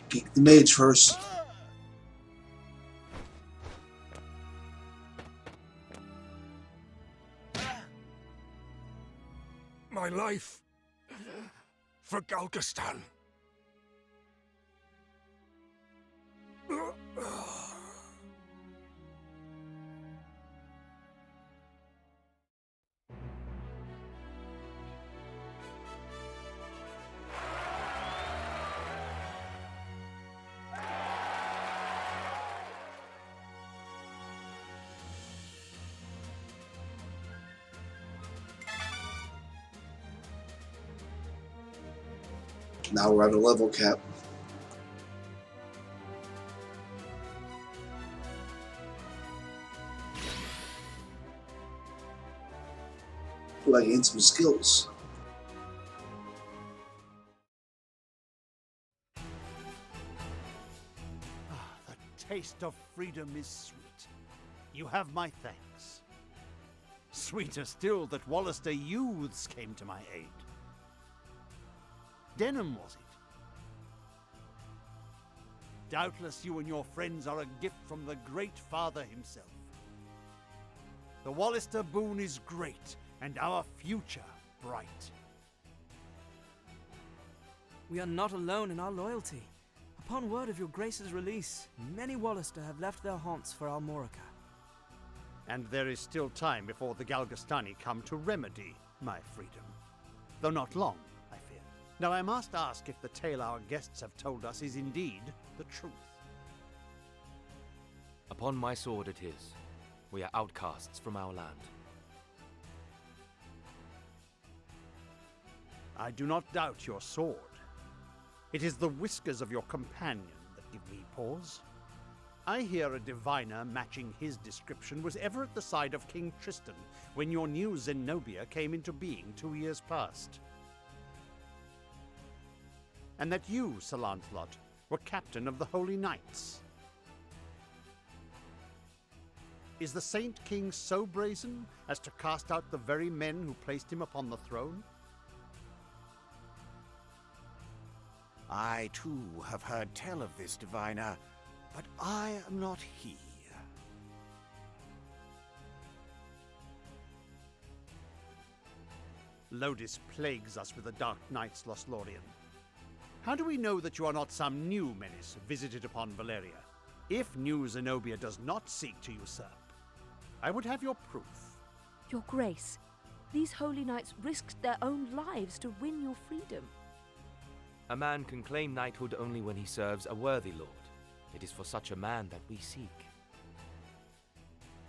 Geek the mage first. My life for Galgastan. Now we're at a level cap. Like I gained some skills. The taste of freedom is sweet. You have my thanks. Sweeter still that Wallister youths came to my aid. Denham, was it? Doubtless you and your friends are a gift from the Great Father himself. The Wallister boon is great, and our future bright. We are not alone in our loyalty. Upon word of your Grace's release, many Wallister have left their haunts for Almorica. And there is still time before the Galgastani come to remedy my freedom. Though not long, I fear. Now I must ask if the tale our guests have told us is indeed the truth. Upon my sword it is. We are outcasts from our land. I do not doubt your sword. It is the whiskers of your companion that give me pause. I hear a diviner matching his description was ever at the side of King Tristan when your new Zenobia came into being 2 years past. And that you, Sir Lancelot, were captain of the Holy Knights. Is the Saint King so brazen as to cast out the very men who placed him upon the throne? I, too, have heard tell of this diviner, but I am not he. Lodis plagues us with the Dark Knights, Lothlorien. How do we know that you are not some new menace visited upon Valeria? If new Zenobia does not seek to usurp, I would have your proof. Your Grace, these holy knights risked their own lives to win your freedom. A man can claim knighthood only when he serves a worthy lord. It is for such a man that we seek.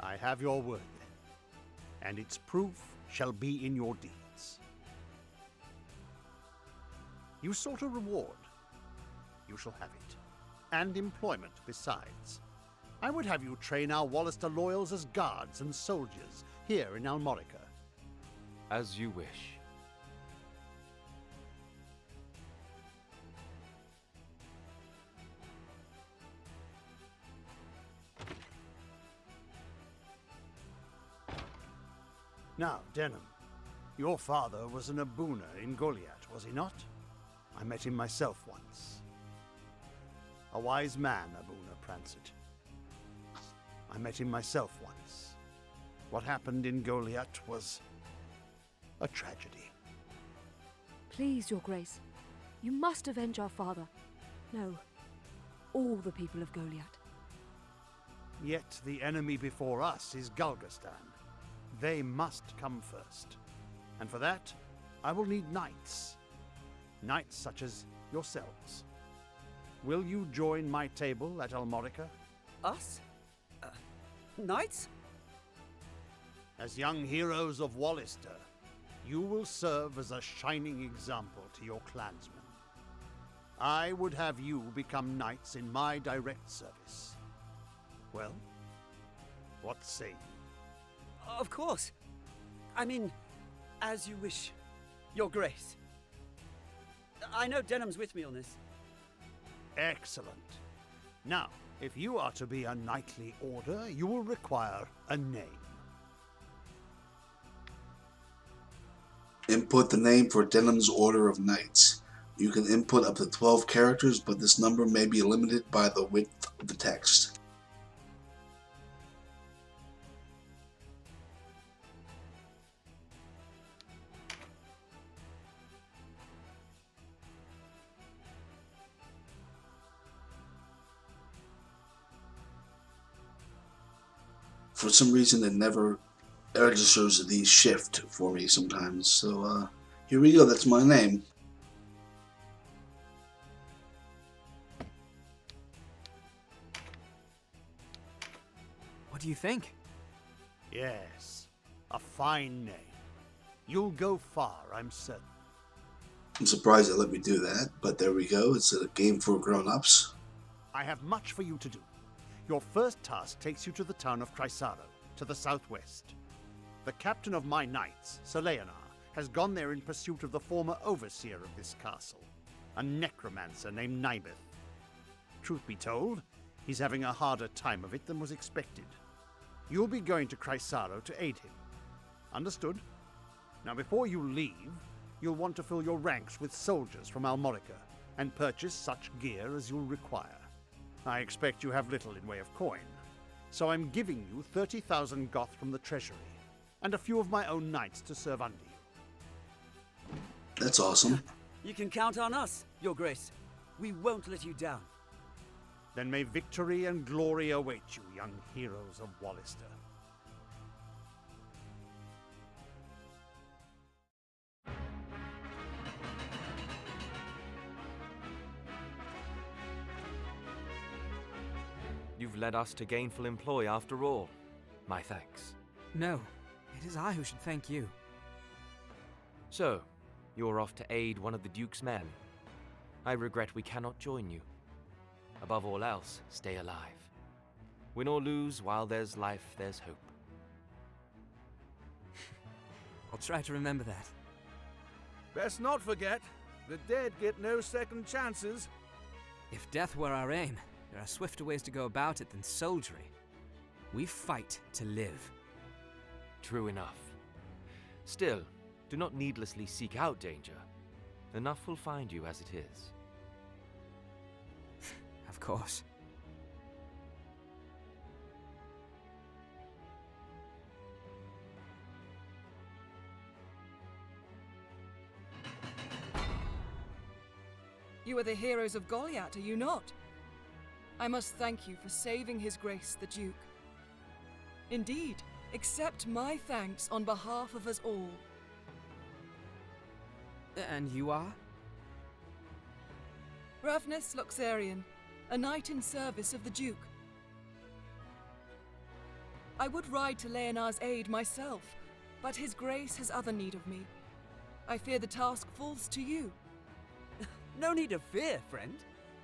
I have your word, then, and its proof shall be in your deeds. You sought a reward. You shall have it, and employment besides. I would have you train our Wallister loyals as guards and soldiers here in Almorica. As you wish. Now, Denham, Your father was an Abuna in Goliath, was he not? I met him myself once. A wise man, Abuna Prancet. I met him myself once. What happened in Goliath was a tragedy. Please, Your Grace. You must avenge our father. No, all the people of Goliath. Yet the enemy before us is Galgastan. They must come first. And for that, I will need knights. Knights such as yourselves. Will you join my table at Almorica? Us? Knights? As young heroes of Wallister, you will serve as a shining example to your clansmen. I would have you become knights in my direct service. Well, what say you? Of course. I mean, as you wish, Your Grace. I know Denham's with me on this. Excellent. Now, if you are to be a knightly order, you will require a name. Input the name for Denham's Order of Knights. You can input up to 12 characters, but this number may be limited by the width of the text. For some reason, it never registers the shift for me sometimes. So, here we go. That's my name. What do you think? Yes, a fine name. You'll go far, I'm certain. I'm surprised they let me do that, but there we go. It's a game for grown-ups. I have much for you to do. Your first task takes you to the town of Chrysaro, to the southwest. The captain of my knights, Sir Leonard, has gone there in pursuit of the former overseer of this castle, a necromancer named Nibeth. Truth be told, he's having a harder time of it than was expected. You'll be going to Chrysaro to aid him. Understood? Now before you leave, you'll want to fill your ranks with soldiers from Almorica and purchase such gear as you'll require. I expect you have little in way of coin, so I'm giving you 30,000 goth from the treasury, and a few of my own knights to serve under you. That's awesome. You can count on us, Your Grace. We won't let you down. Then may victory and glory await you, young heroes of Wallister. You've led us to gainful employ after all. My thanks. No, it is I who should thank you. So, you're off to aid one of the Duke's men. I regret we cannot join you. Above all else, stay alive. Win or lose, while there's life, there's hope. I'll try to remember that. Best not forget, the dead get no second chances. If death were our aim, there are swifter ways to go about it than soldiery. We fight to live. True enough. Still, do not needlessly seek out danger. Enough will find you as it is. Of course. You are the heroes of Goliath, are you not? I must thank you for saving His Grace the Duke. Indeed, accept my thanks on behalf of us all. And you are? Ravnus Loxarian, a knight in service of the Duke. I would ride to Leonard's aid myself, but His Grace has other need of me. I fear the task falls to you. No need of fear, friend.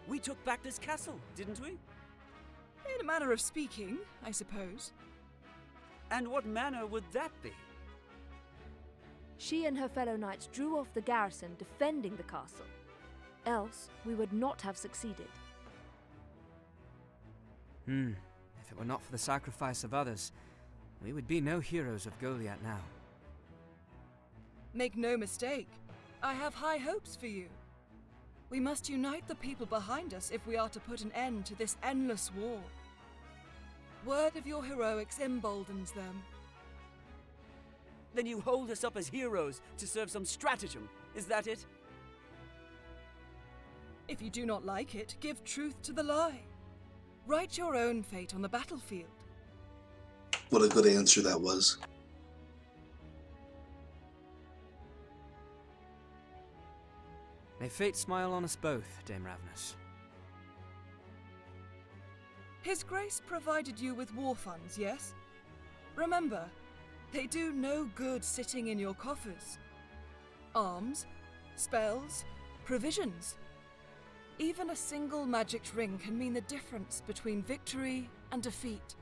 We took back this castle, didn't we? In a manner of speaking, I suppose. And what manner would that be? She and her fellow knights drew off the garrison defending the castle. Else, we would not have succeeded. If it were not for the sacrifice of others, we would be no heroes of Goliath now. Make no mistake, I have high hopes for you. We must unite the people behind us if we are to put an end to this endless war. Word of your heroics emboldens them. Then you hold us up as heroes to serve some stratagem, is that it? If you do not like it, give truth to the lie. Write your own fate on the battlefield. What a good answer that was. May fate smile on us both, Dame Ravnus. His Grace provided you with war funds, yes? Remember, they do no good sitting in your coffers. Arms, spells, provisions. Even a single magicked ring can mean the difference between victory and defeat.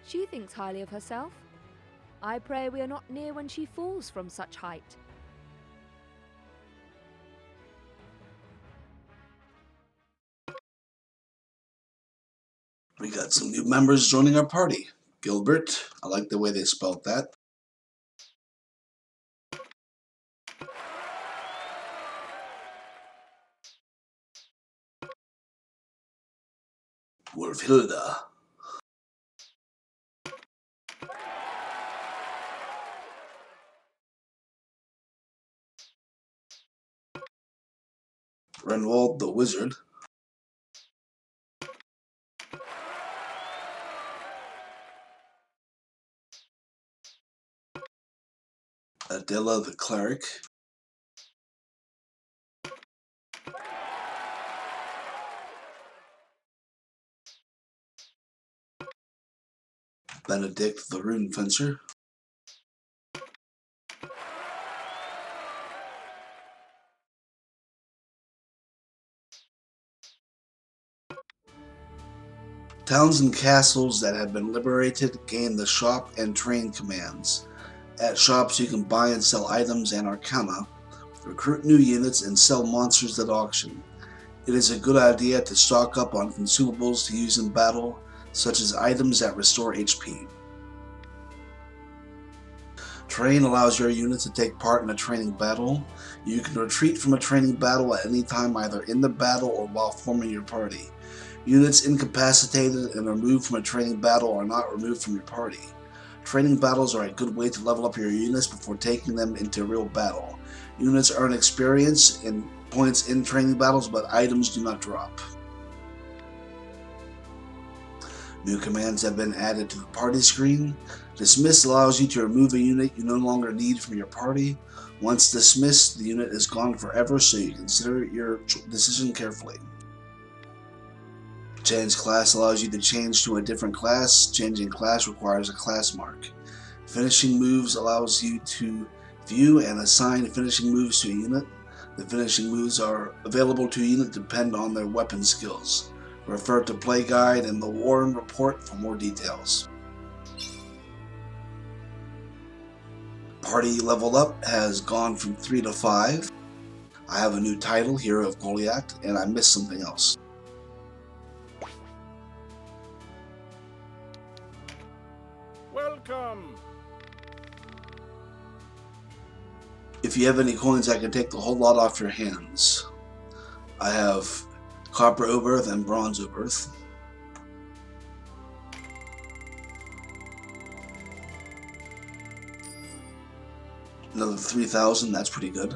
She thinks highly of herself. I pray we are not near when she falls from such height. We got some new members joining our party. Gilbert, I like the way they spelled that. Wolfhilda. Renwald the Wizard. Adela the Cleric. Benedict the Rune Fencer. Towns and castles that have been liberated gain the shop and train commands. At shops you can buy and sell items and arcana, recruit new units, and sell monsters at auction. It is a good idea to stock up on consumables to use in battle, such as items that restore HP. Train allows your unit to take part in a training battle. You can retreat from a training battle at any time, either in the battle or while forming your party. Units incapacitated and removed from a training battle are not removed from your party. Training battles are a good way to level up your units before taking them into real battle. Units earn experience and points in training battles, but items do not drop. New commands have been added to the party screen. Dismiss allows you to remove a unit you no longer need from your party. Once dismissed, the unit is gone forever, so you consider your decision carefully. Change class allows you to change to a different class. Changing class requires a class mark. Finishing moves allows you to view and assign finishing moves to a unit. The finishing moves are available to a unit depend on their weapon skills. Refer to Play Guide and the Warren Report for more details. Party level up has gone from 3 to 5. I have a new title, Hero of Goliath, and I missed something else. Welcome! If you have any coins, I can take the whole lot off your hands. I have Copper Oberth and Bronze Oberth. Another 3,000, that's pretty good.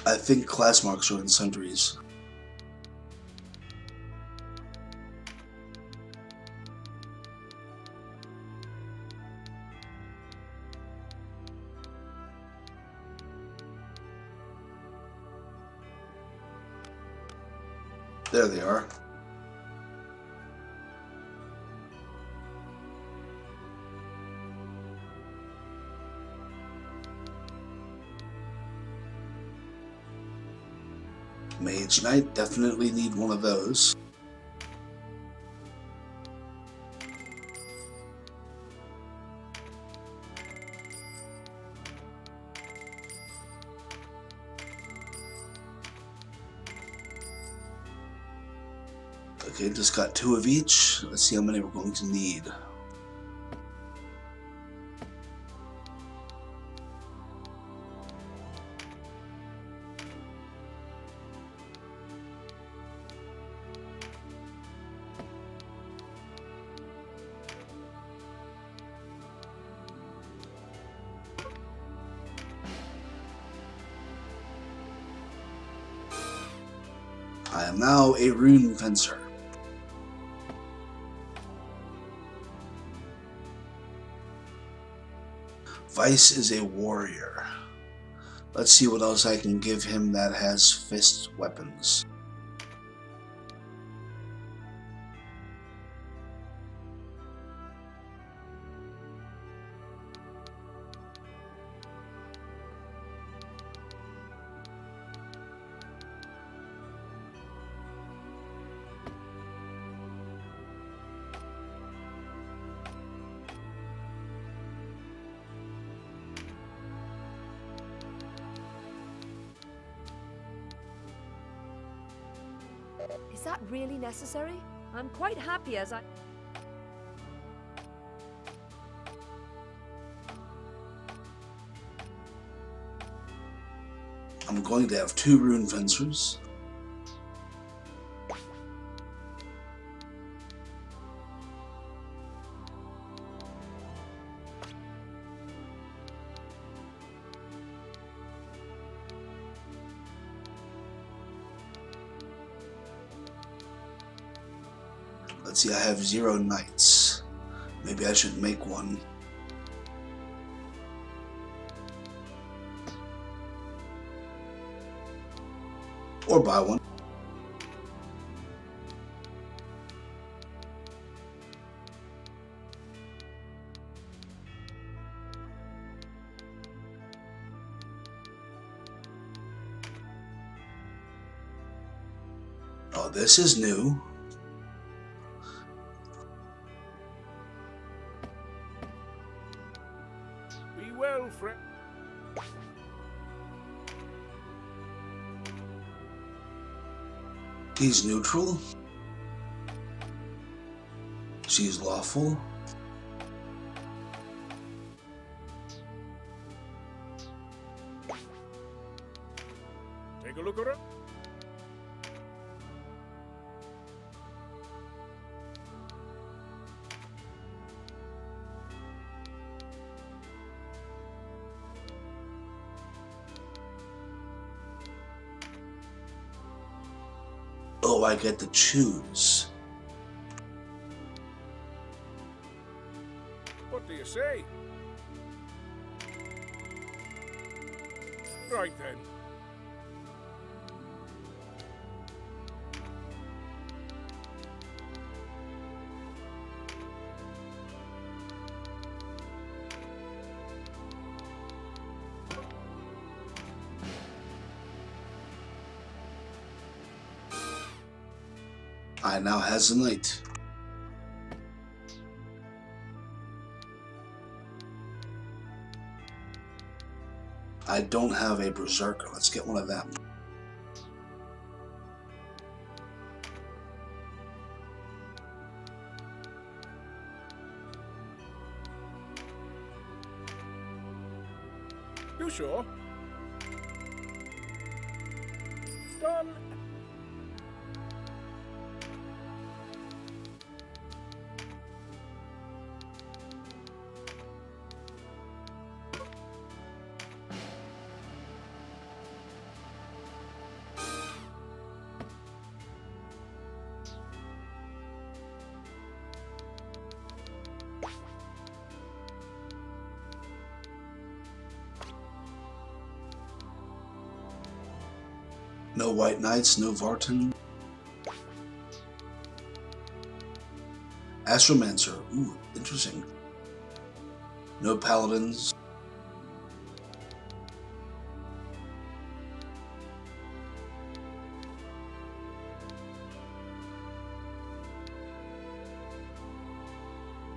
I think class marks are in sundries. There they are. Mage Knight, definitely need one of those. Okay, just got 2 of each. Let's see how many we're going to need. I am now a rune fencer. Vice is a warrior. Let's see what else I can give him that has fist weapons. Is that really necessary? I'm quite happy as I... I'm going to have 2 rune fencers. Let's see, I have 0 knights. Maybe I should make one. Or buy one. Oh, this is new. Be well, friend. He's neutral. She's lawful. Take a look around. Oh, I get to choose. What do you say? Right then. I now has a knight. I don't have a berserker. Let's get one of them. You sure? Done. No white knights, no Vartan. Astromancer. Ooh, interesting. No paladins.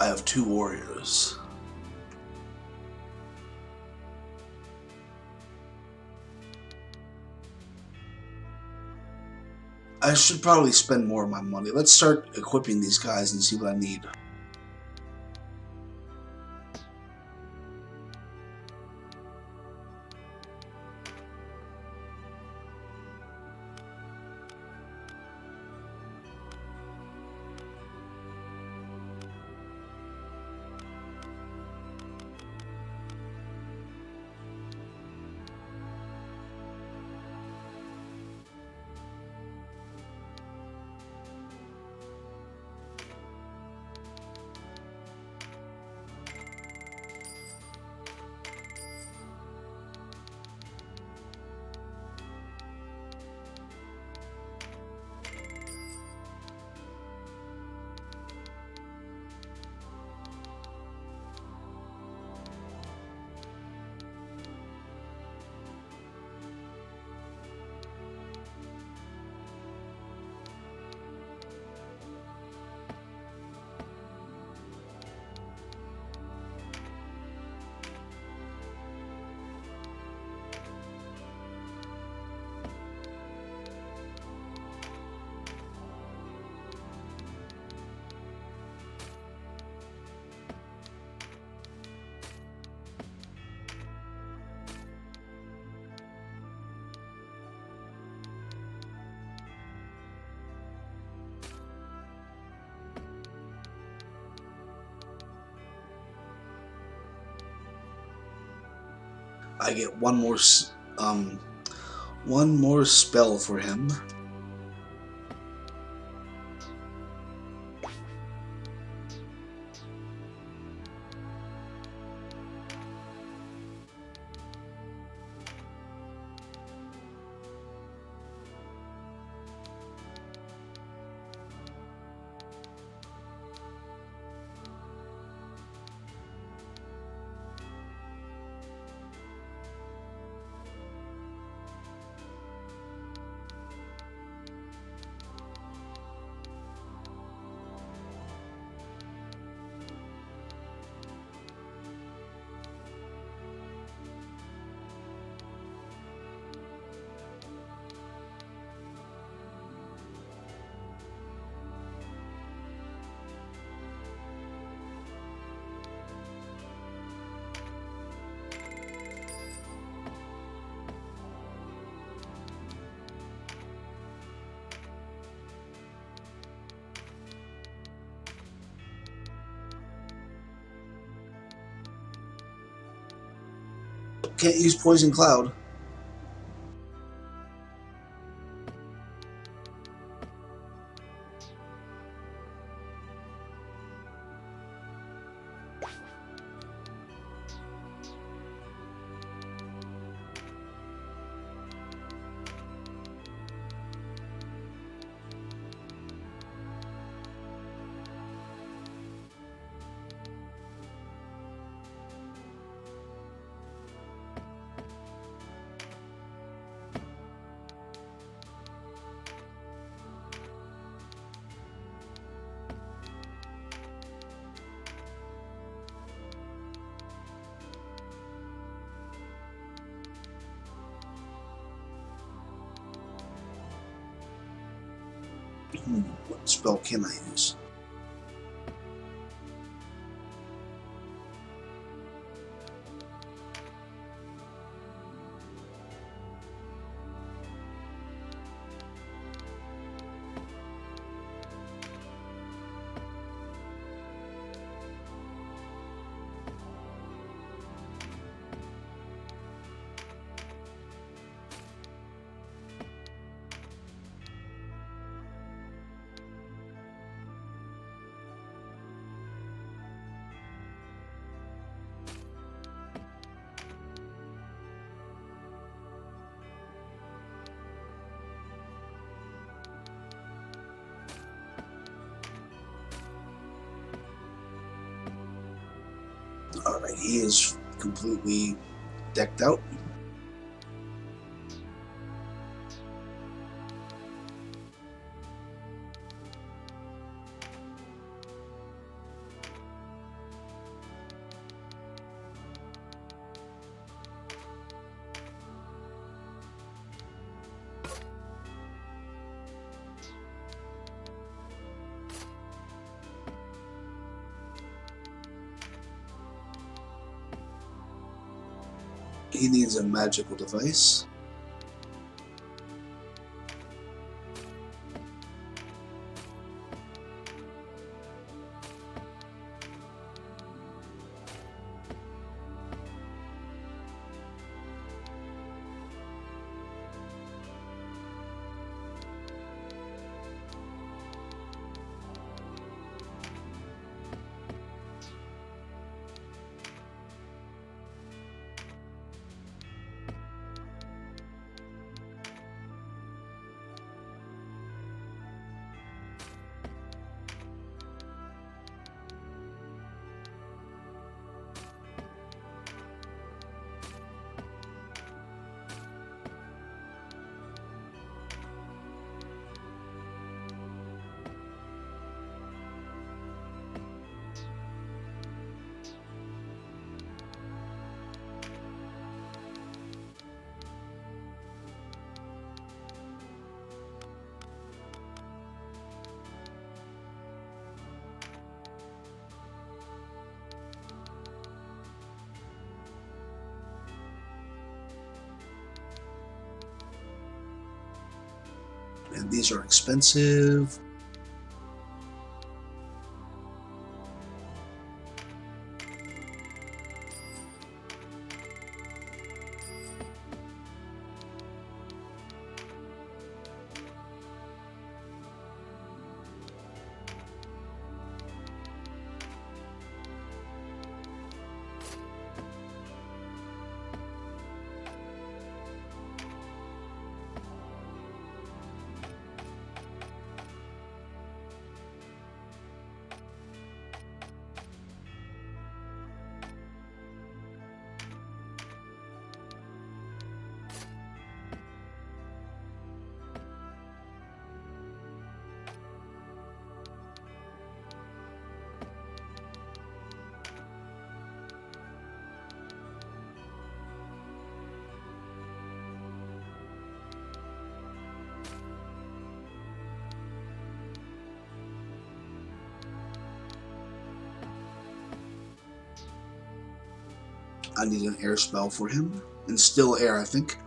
have 2 warriors. I should probably spend more of my money. Let's start equipping these guys and see what I need. I get one more spell for him. Can't use Poison Cloud. What spell can I use? Alright, he is completely decked out. He needs a magical device. And these are expensive. I need an air spell for him. And still air, I think.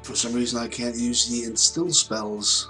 For some reason, I can't use the instill spells.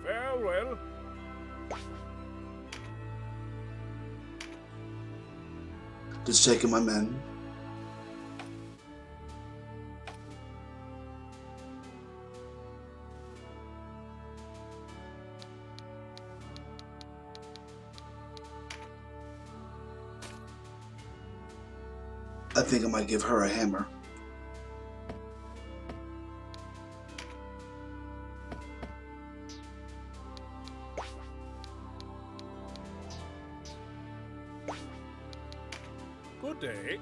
Farewell. Just checking my men. I think I might give her a hammer. Good day.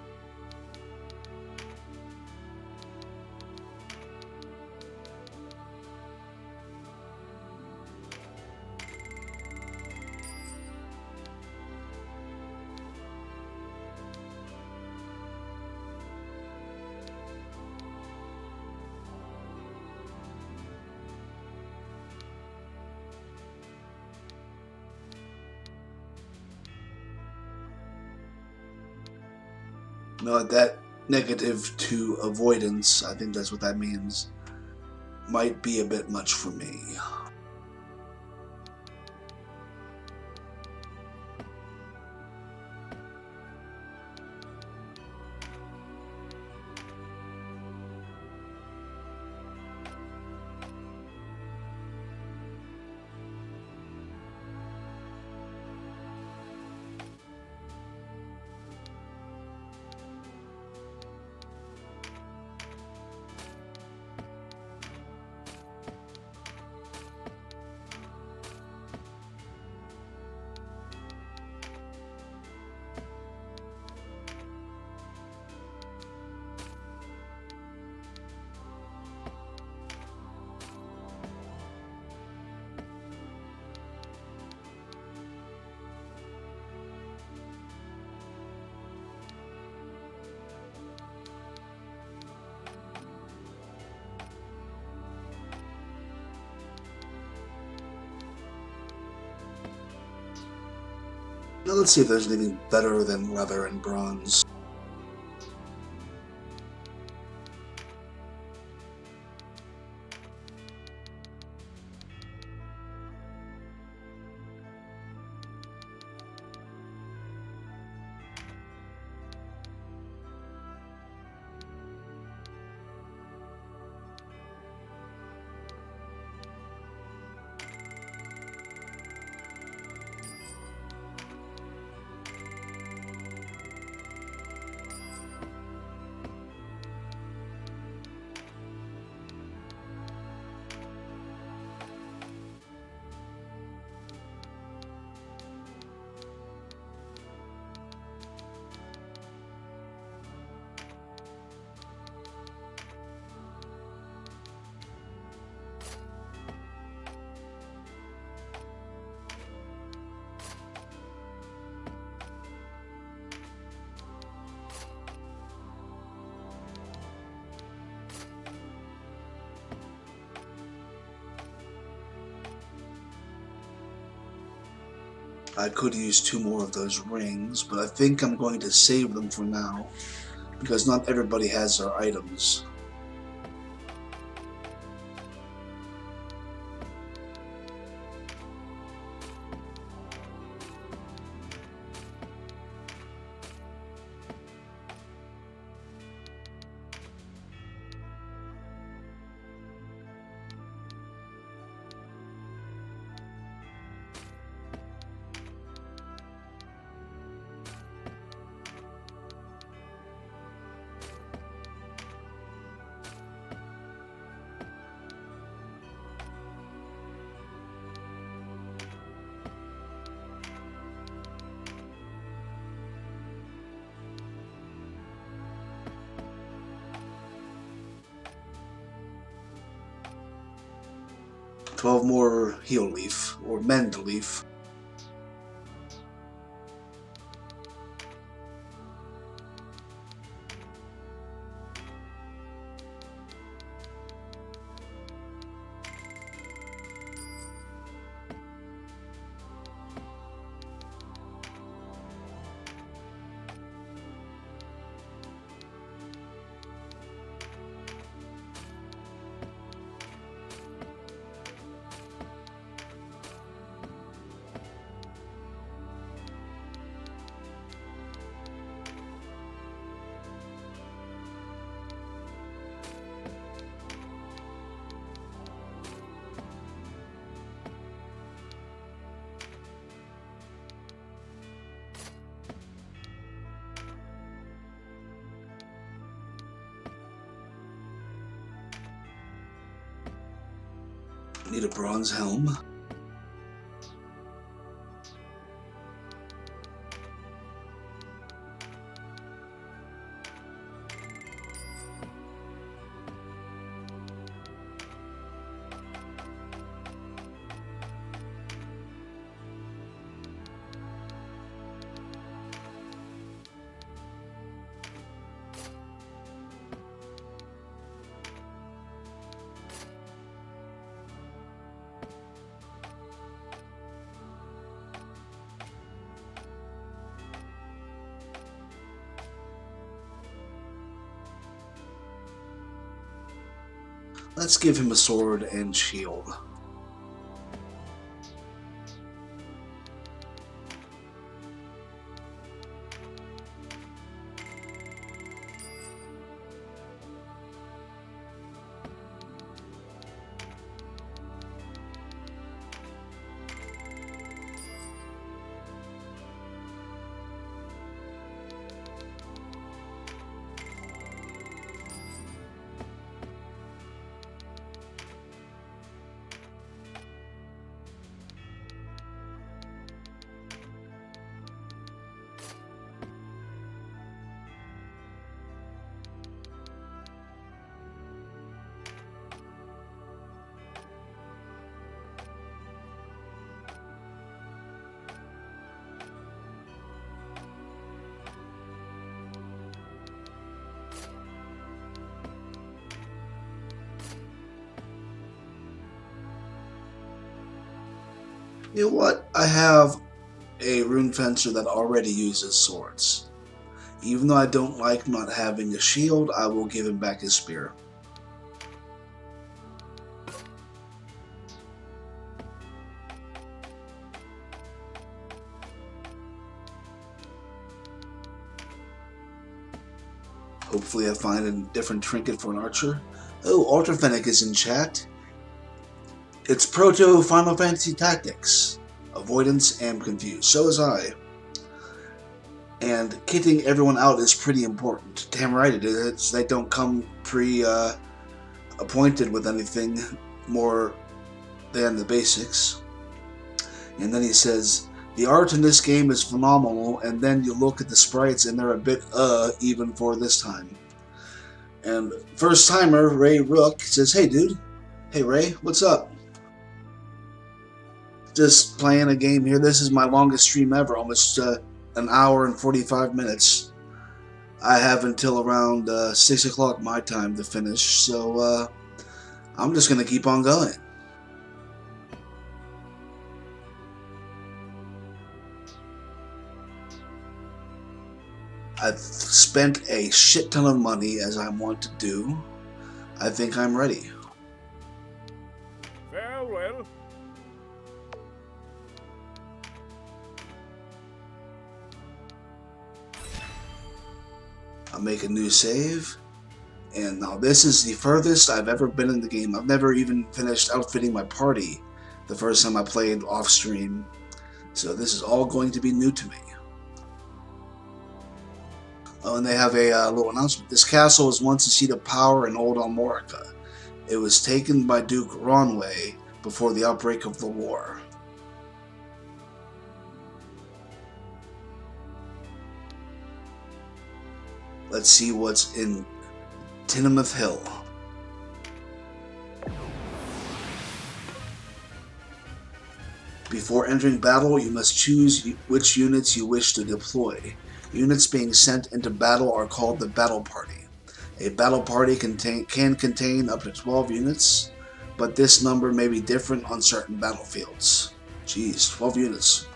No, that -2 avoidance, I think that's what that means, might be a bit much for me. Now let's see if there's anything better than leather and bronze. I could use 2 more of those rings, but I think I'm going to save them for now, because not everybody has their items. "12 more heal leaf, or mend leaf." Need a bronze helm. Let's give him a sword and shield. You know what? I have a rune fencer that already uses swords. Even though I don't like not having a shield, I will give him back his spear. Hopefully I find a different trinket for an archer. Oh, Ultrafenic is in chat. It's Proto Final Fantasy Tactics. Avoidance and confused. So is I. And kitting everyone out is pretty important. Damn right it is. They don't come appointed with anything more than the basics. And then he says, the art in this game is phenomenal, and then you look at the sprites and they're a bit even for this time. And first timer, Ray Rook, says, hey dude. Hey Ray, what's up? Just playing a game here. This is my longest stream ever, almost an hour and 45 minutes. I have until around 6 o'clock my time to finish, so I'm just going to keep on going. I've spent a shit ton of money, as I want to do. I think I'm ready. Farewell. I'll make a new save. And now this is the furthest I've ever been in the game. I've never even finished outfitting my party the first time I played off stream. So this is all going to be new to me. Oh, and they have a little announcement. This castle was once a seat of power in Old Almorica. It was taken by Duke Ronway before the outbreak of the war. Let's see what's in Tinmouth Hill. Before entering battle, you must choose which units you wish to deploy. Units being sent into battle are called the battle party. A battle party can contain up to 12 units, but this number may be different on certain battlefields. Jeez, 12 units.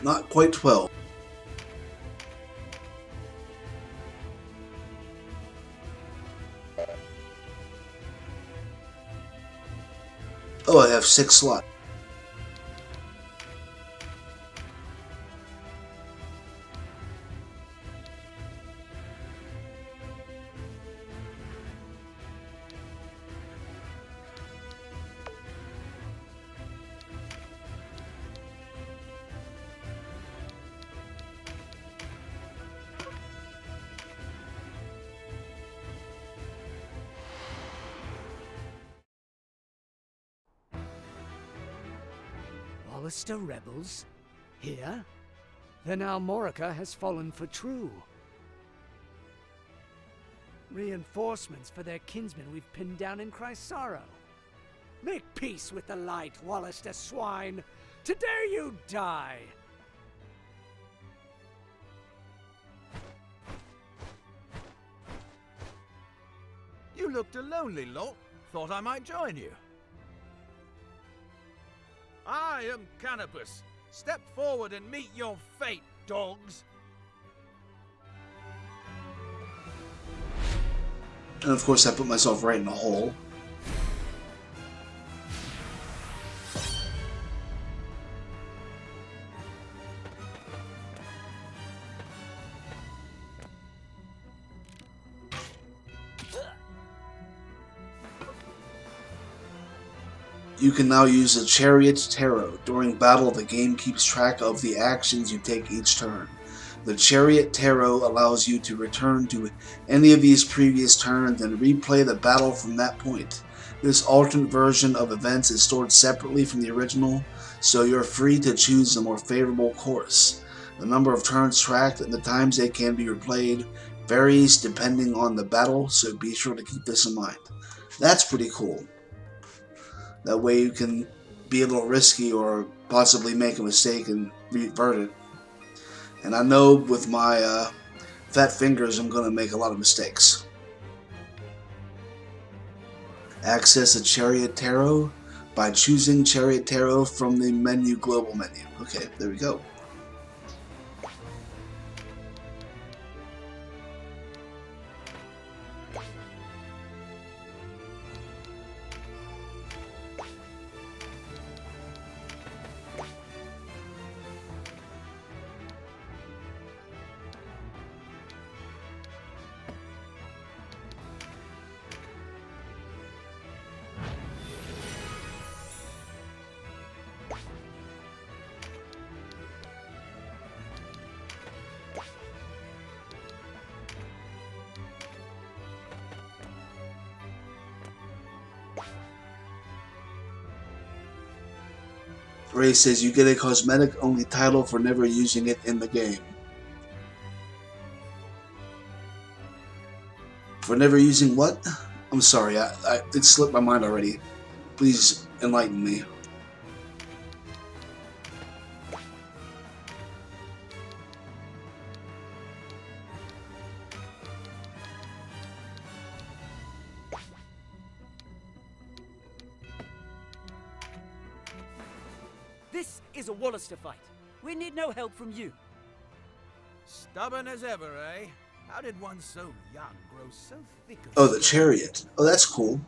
Not quite 12. Oh, I have 6 slots. Wallister rebels? Here? Then Almorica has fallen for true. Reinforcements for their kinsmen we've pinned down in Chrysaro. Make peace with the light, Wallister swine! Today you die! You looked a lonely lot. Thought I might join you. I am Canopus. Step forward and meet your fate, dogs. And of course I put myself right in a hole. You can now use a Chariot Tarot. During battle, the game keeps track of the actions you take each turn. The Chariot Tarot allows you to return to any of these previous turns and replay the battle from that point. This alternate version of events is stored separately from the original, so you're free to choose a more favorable course. The number of turns tracked and the times they can be replayed varies depending on the battle, so be sure to keep this in mind. That's pretty cool. That way you can be a little risky or possibly make a mistake and revert it. And I know with my fat fingers I'm going to make a lot of mistakes. Access a Chariot Tarot by choosing Chariot Tarot from the menu global menu. Okay, there we go. Ray says you get a cosmetic only title for never using it in the game. For never using what? I'm sorry, it slipped my mind already. Please enlighten me. This is a Wallister fight. We need no help from you. Stubborn as ever, eh? How did one so young grow so thick of Oh, the Chariot. Oh, that's cool.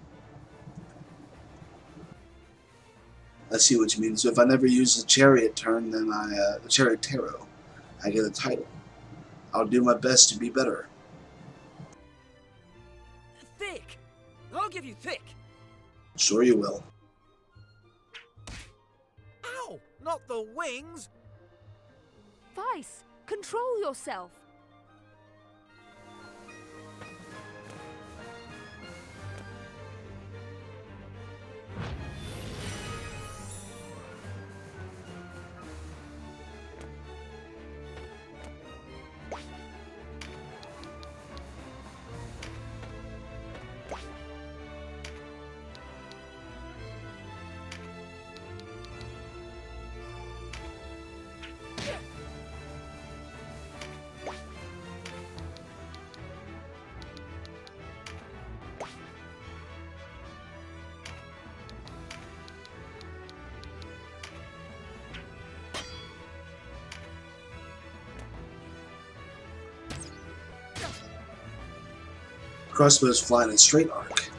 I see what you mean. So if I never use the Chariot turn, then the Chariot Tarot, I get a title. I'll do my best to be better. Thick! I'll give you thick! Sure you will. Ow! Not the wings! Vice, control yourself. crossbows fly in a straight arc.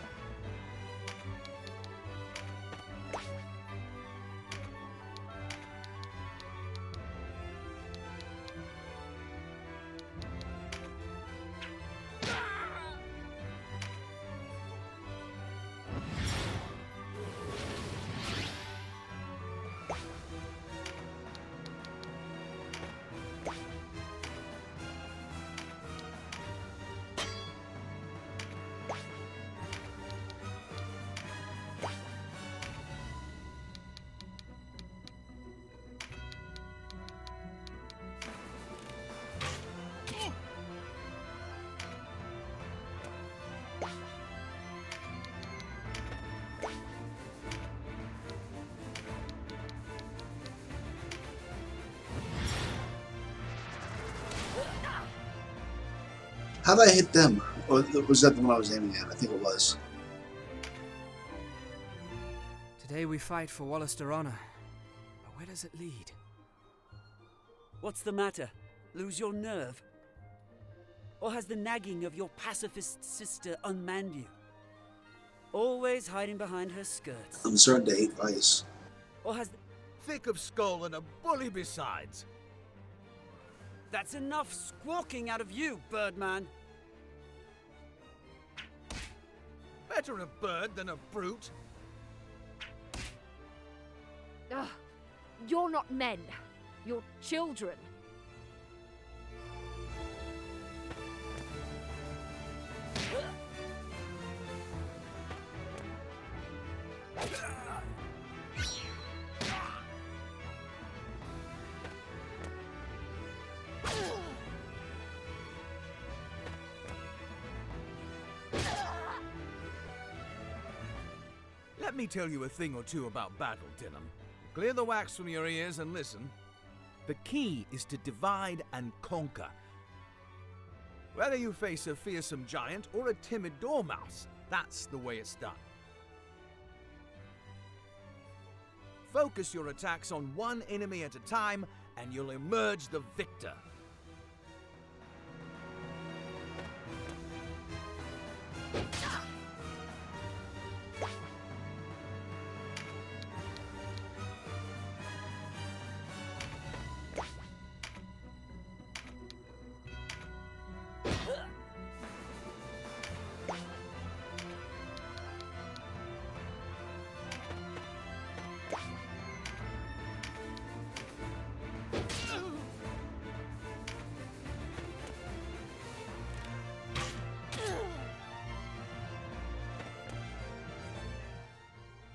How did I hit them? Or was that the one I was aiming at? I think it was. Today we fight for Wallister honor. But where does it lead? What's the matter? Lose your nerve? Or has the nagging of your pacifist sister unmanned you? Always hiding behind her skirts. I'm starting to hate Vice. Or has the... Thick of skull and a bully besides. That's enough squawking out of you, Birdman. Better a bird than a brute. Ugh. You're not men. You're children. Let me tell you a thing or two about battle, Dinham. Clear the wax from your ears and listen. The key is to divide and conquer. Whether you face a fearsome giant or a timid dormouse, that's the way it's done. Focus your attacks on one enemy at a time, and you'll emerge the victor.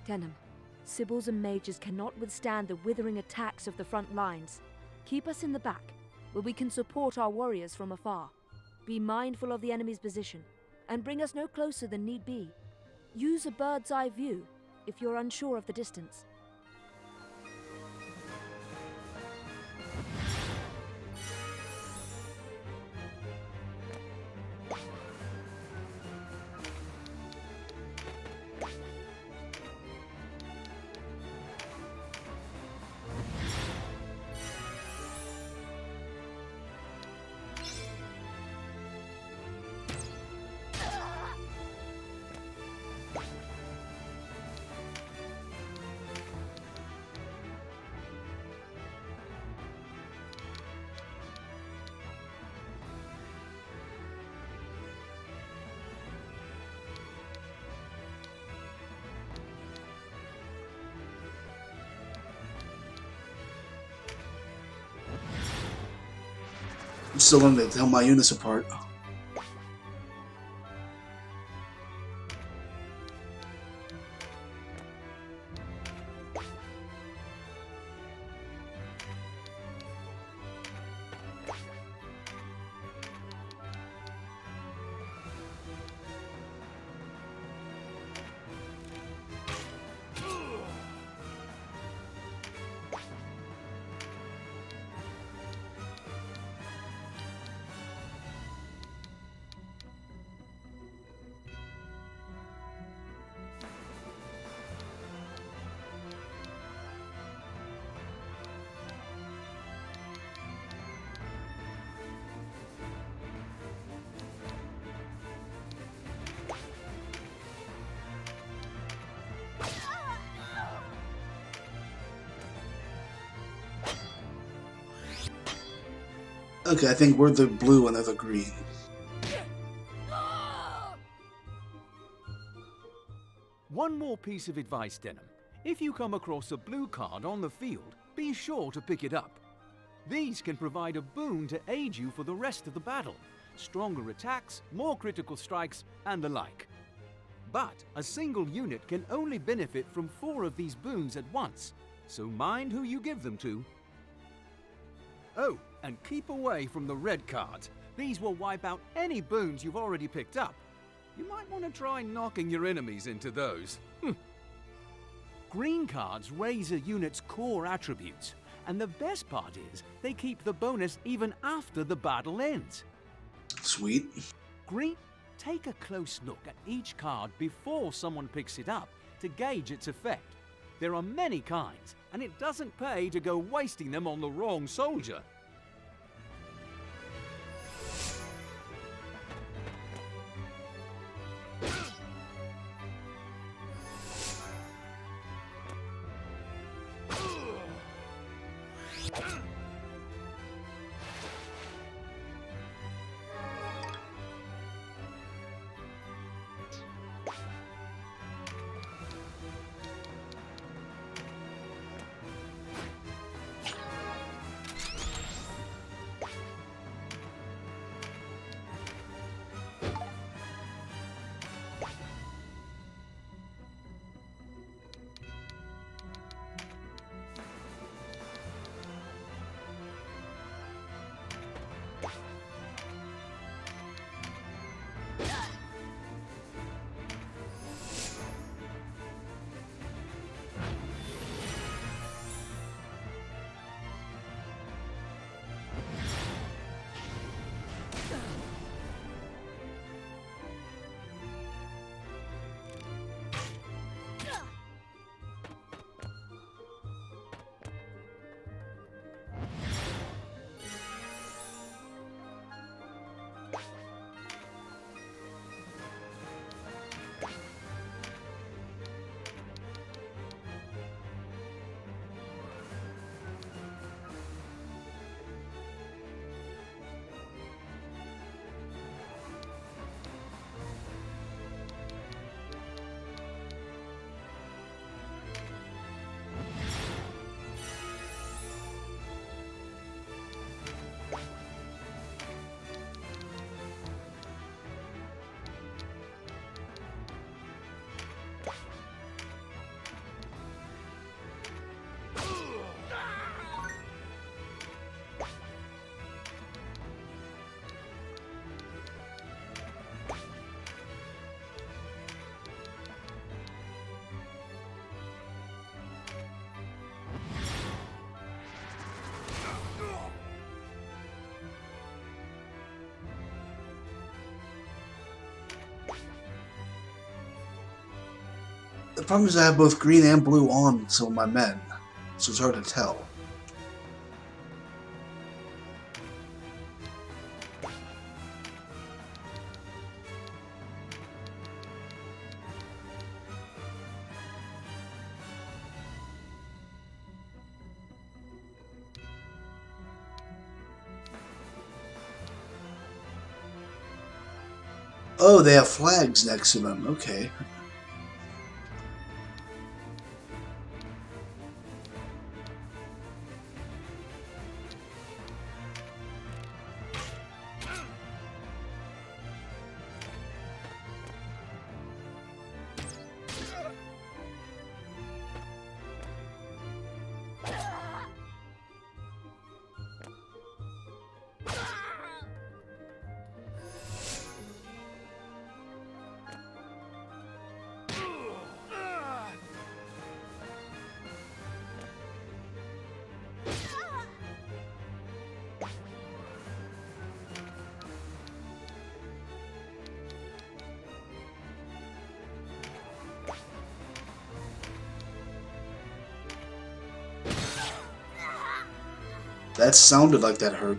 Denham, Sibyls and mages cannot withstand the withering attacks of the front lines. Keep us in the back, where we can support our warriors from afar. Be mindful of the enemy's position, and bring us no closer than need be. Use a bird's eye view if you're unsure of the distance. I'm still learning to tell my units apart. Okay, I think we're the blue and they're the green. One more piece of advice, Denham. If you come across a blue card on the field, be sure to pick it up. These can provide a boon to aid you for the rest of the battle. Stronger attacks, more critical strikes, and the like. But a single unit can only benefit from 4 of these boons at once, so mind who you give them to. Oh, and keep away from the red cards. These will wipe out any boons you've already picked up. You might want to try knocking your enemies into those. Green cards raise a unit's core attributes, and the best part is they keep the bonus even after the battle ends. Sweet. Green, take a close look at each card before someone picks it up to gauge its effect. There are many kinds, and it doesn't pay to go wasting them on the wrong soldier. The problem is I have both green and blue on some of my men, so it's hard to tell. Oh, they have flags next to them. Okay. That sounded like that hurt.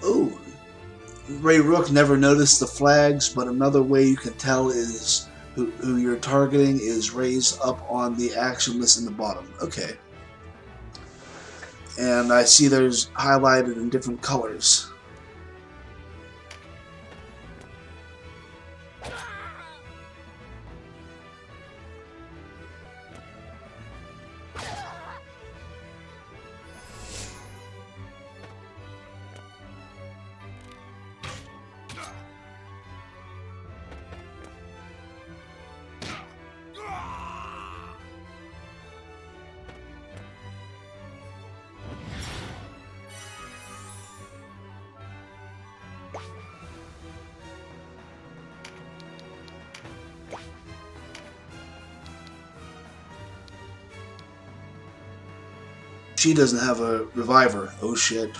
Oh, Ray Rook never noticed the flags, but another way you can tell is who you're targeting is raised up on the action list in the bottom. Okay. And I see there's highlighted in different colors. She doesn't have a reviver. Oh shit.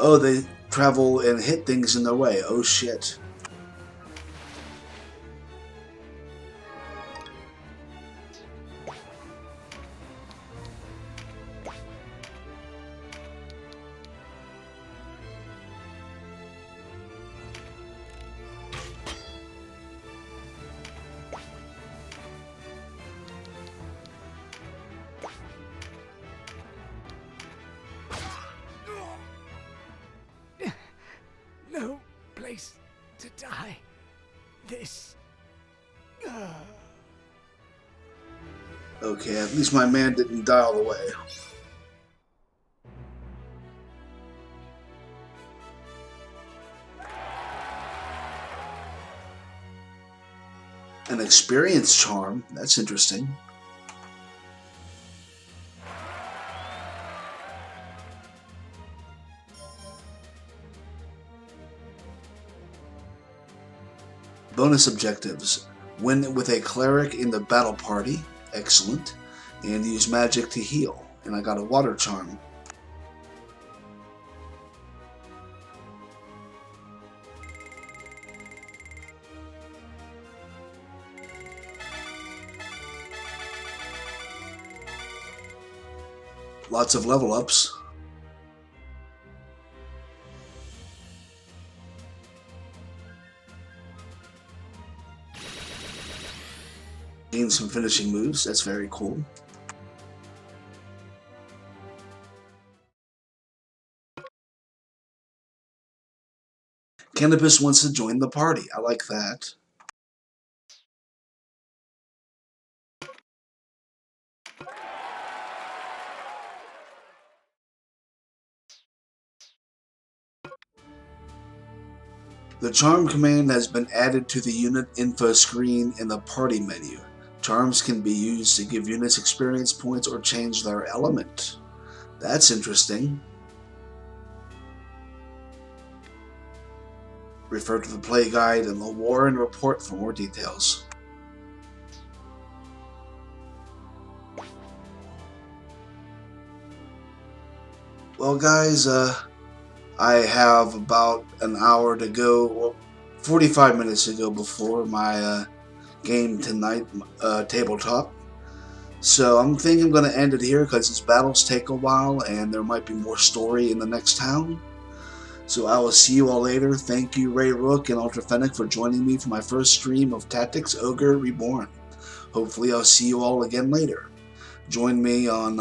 Oh, they travel and hit things in their way. Oh shit. No place to die. This. Okay, at least my man didn't die all the way. An experience charm. That's interesting. Bonus objectives. Win with a cleric in the battle party. Excellent. And use magic to heal. And I got a water charm. Lots of level ups. Gain some finishing moves, that's very cool. Cannabis wants to join the party, I like that. The charm command has been added to the unit info screen in the party menu. Charms can be used to give units experience points or change their element. That's interesting. Refer to the play guide and the Warren report for more details. Well guys, I have about an hour to go, well, 45 minutes to go before my game tonight, tabletop. So I'm thinking I'm going to end it here because these battles take a while and there might be more story in the next town. So I will see you all later. Thank you Ray Rook and Ultrafenic for joining me for my first stream of Tactics Ogre Reborn. Hopefully I'll see you all again later. Join me on,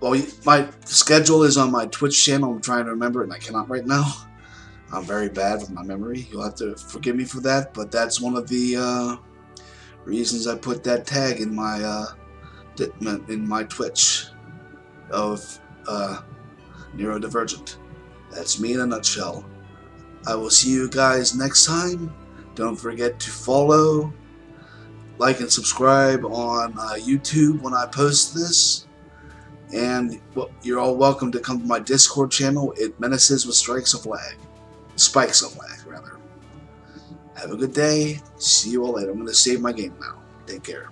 well, my schedule is on my Twitch channel. I'm trying to remember it and I cannot right now. I'm very bad with my memory. You'll have to forgive me for that, but that's one of the reasons I put that tag in my Twitch of Neurodivergent. That's me in a nutshell. I will see you guys next time. Don't forget to follow, like, and subscribe on YouTube when I post this. And you're all welcome to come to my Discord channel. It menaces with spikes a flag, rather. Have a good day. See you all later. I'm going to save my game now. Take care.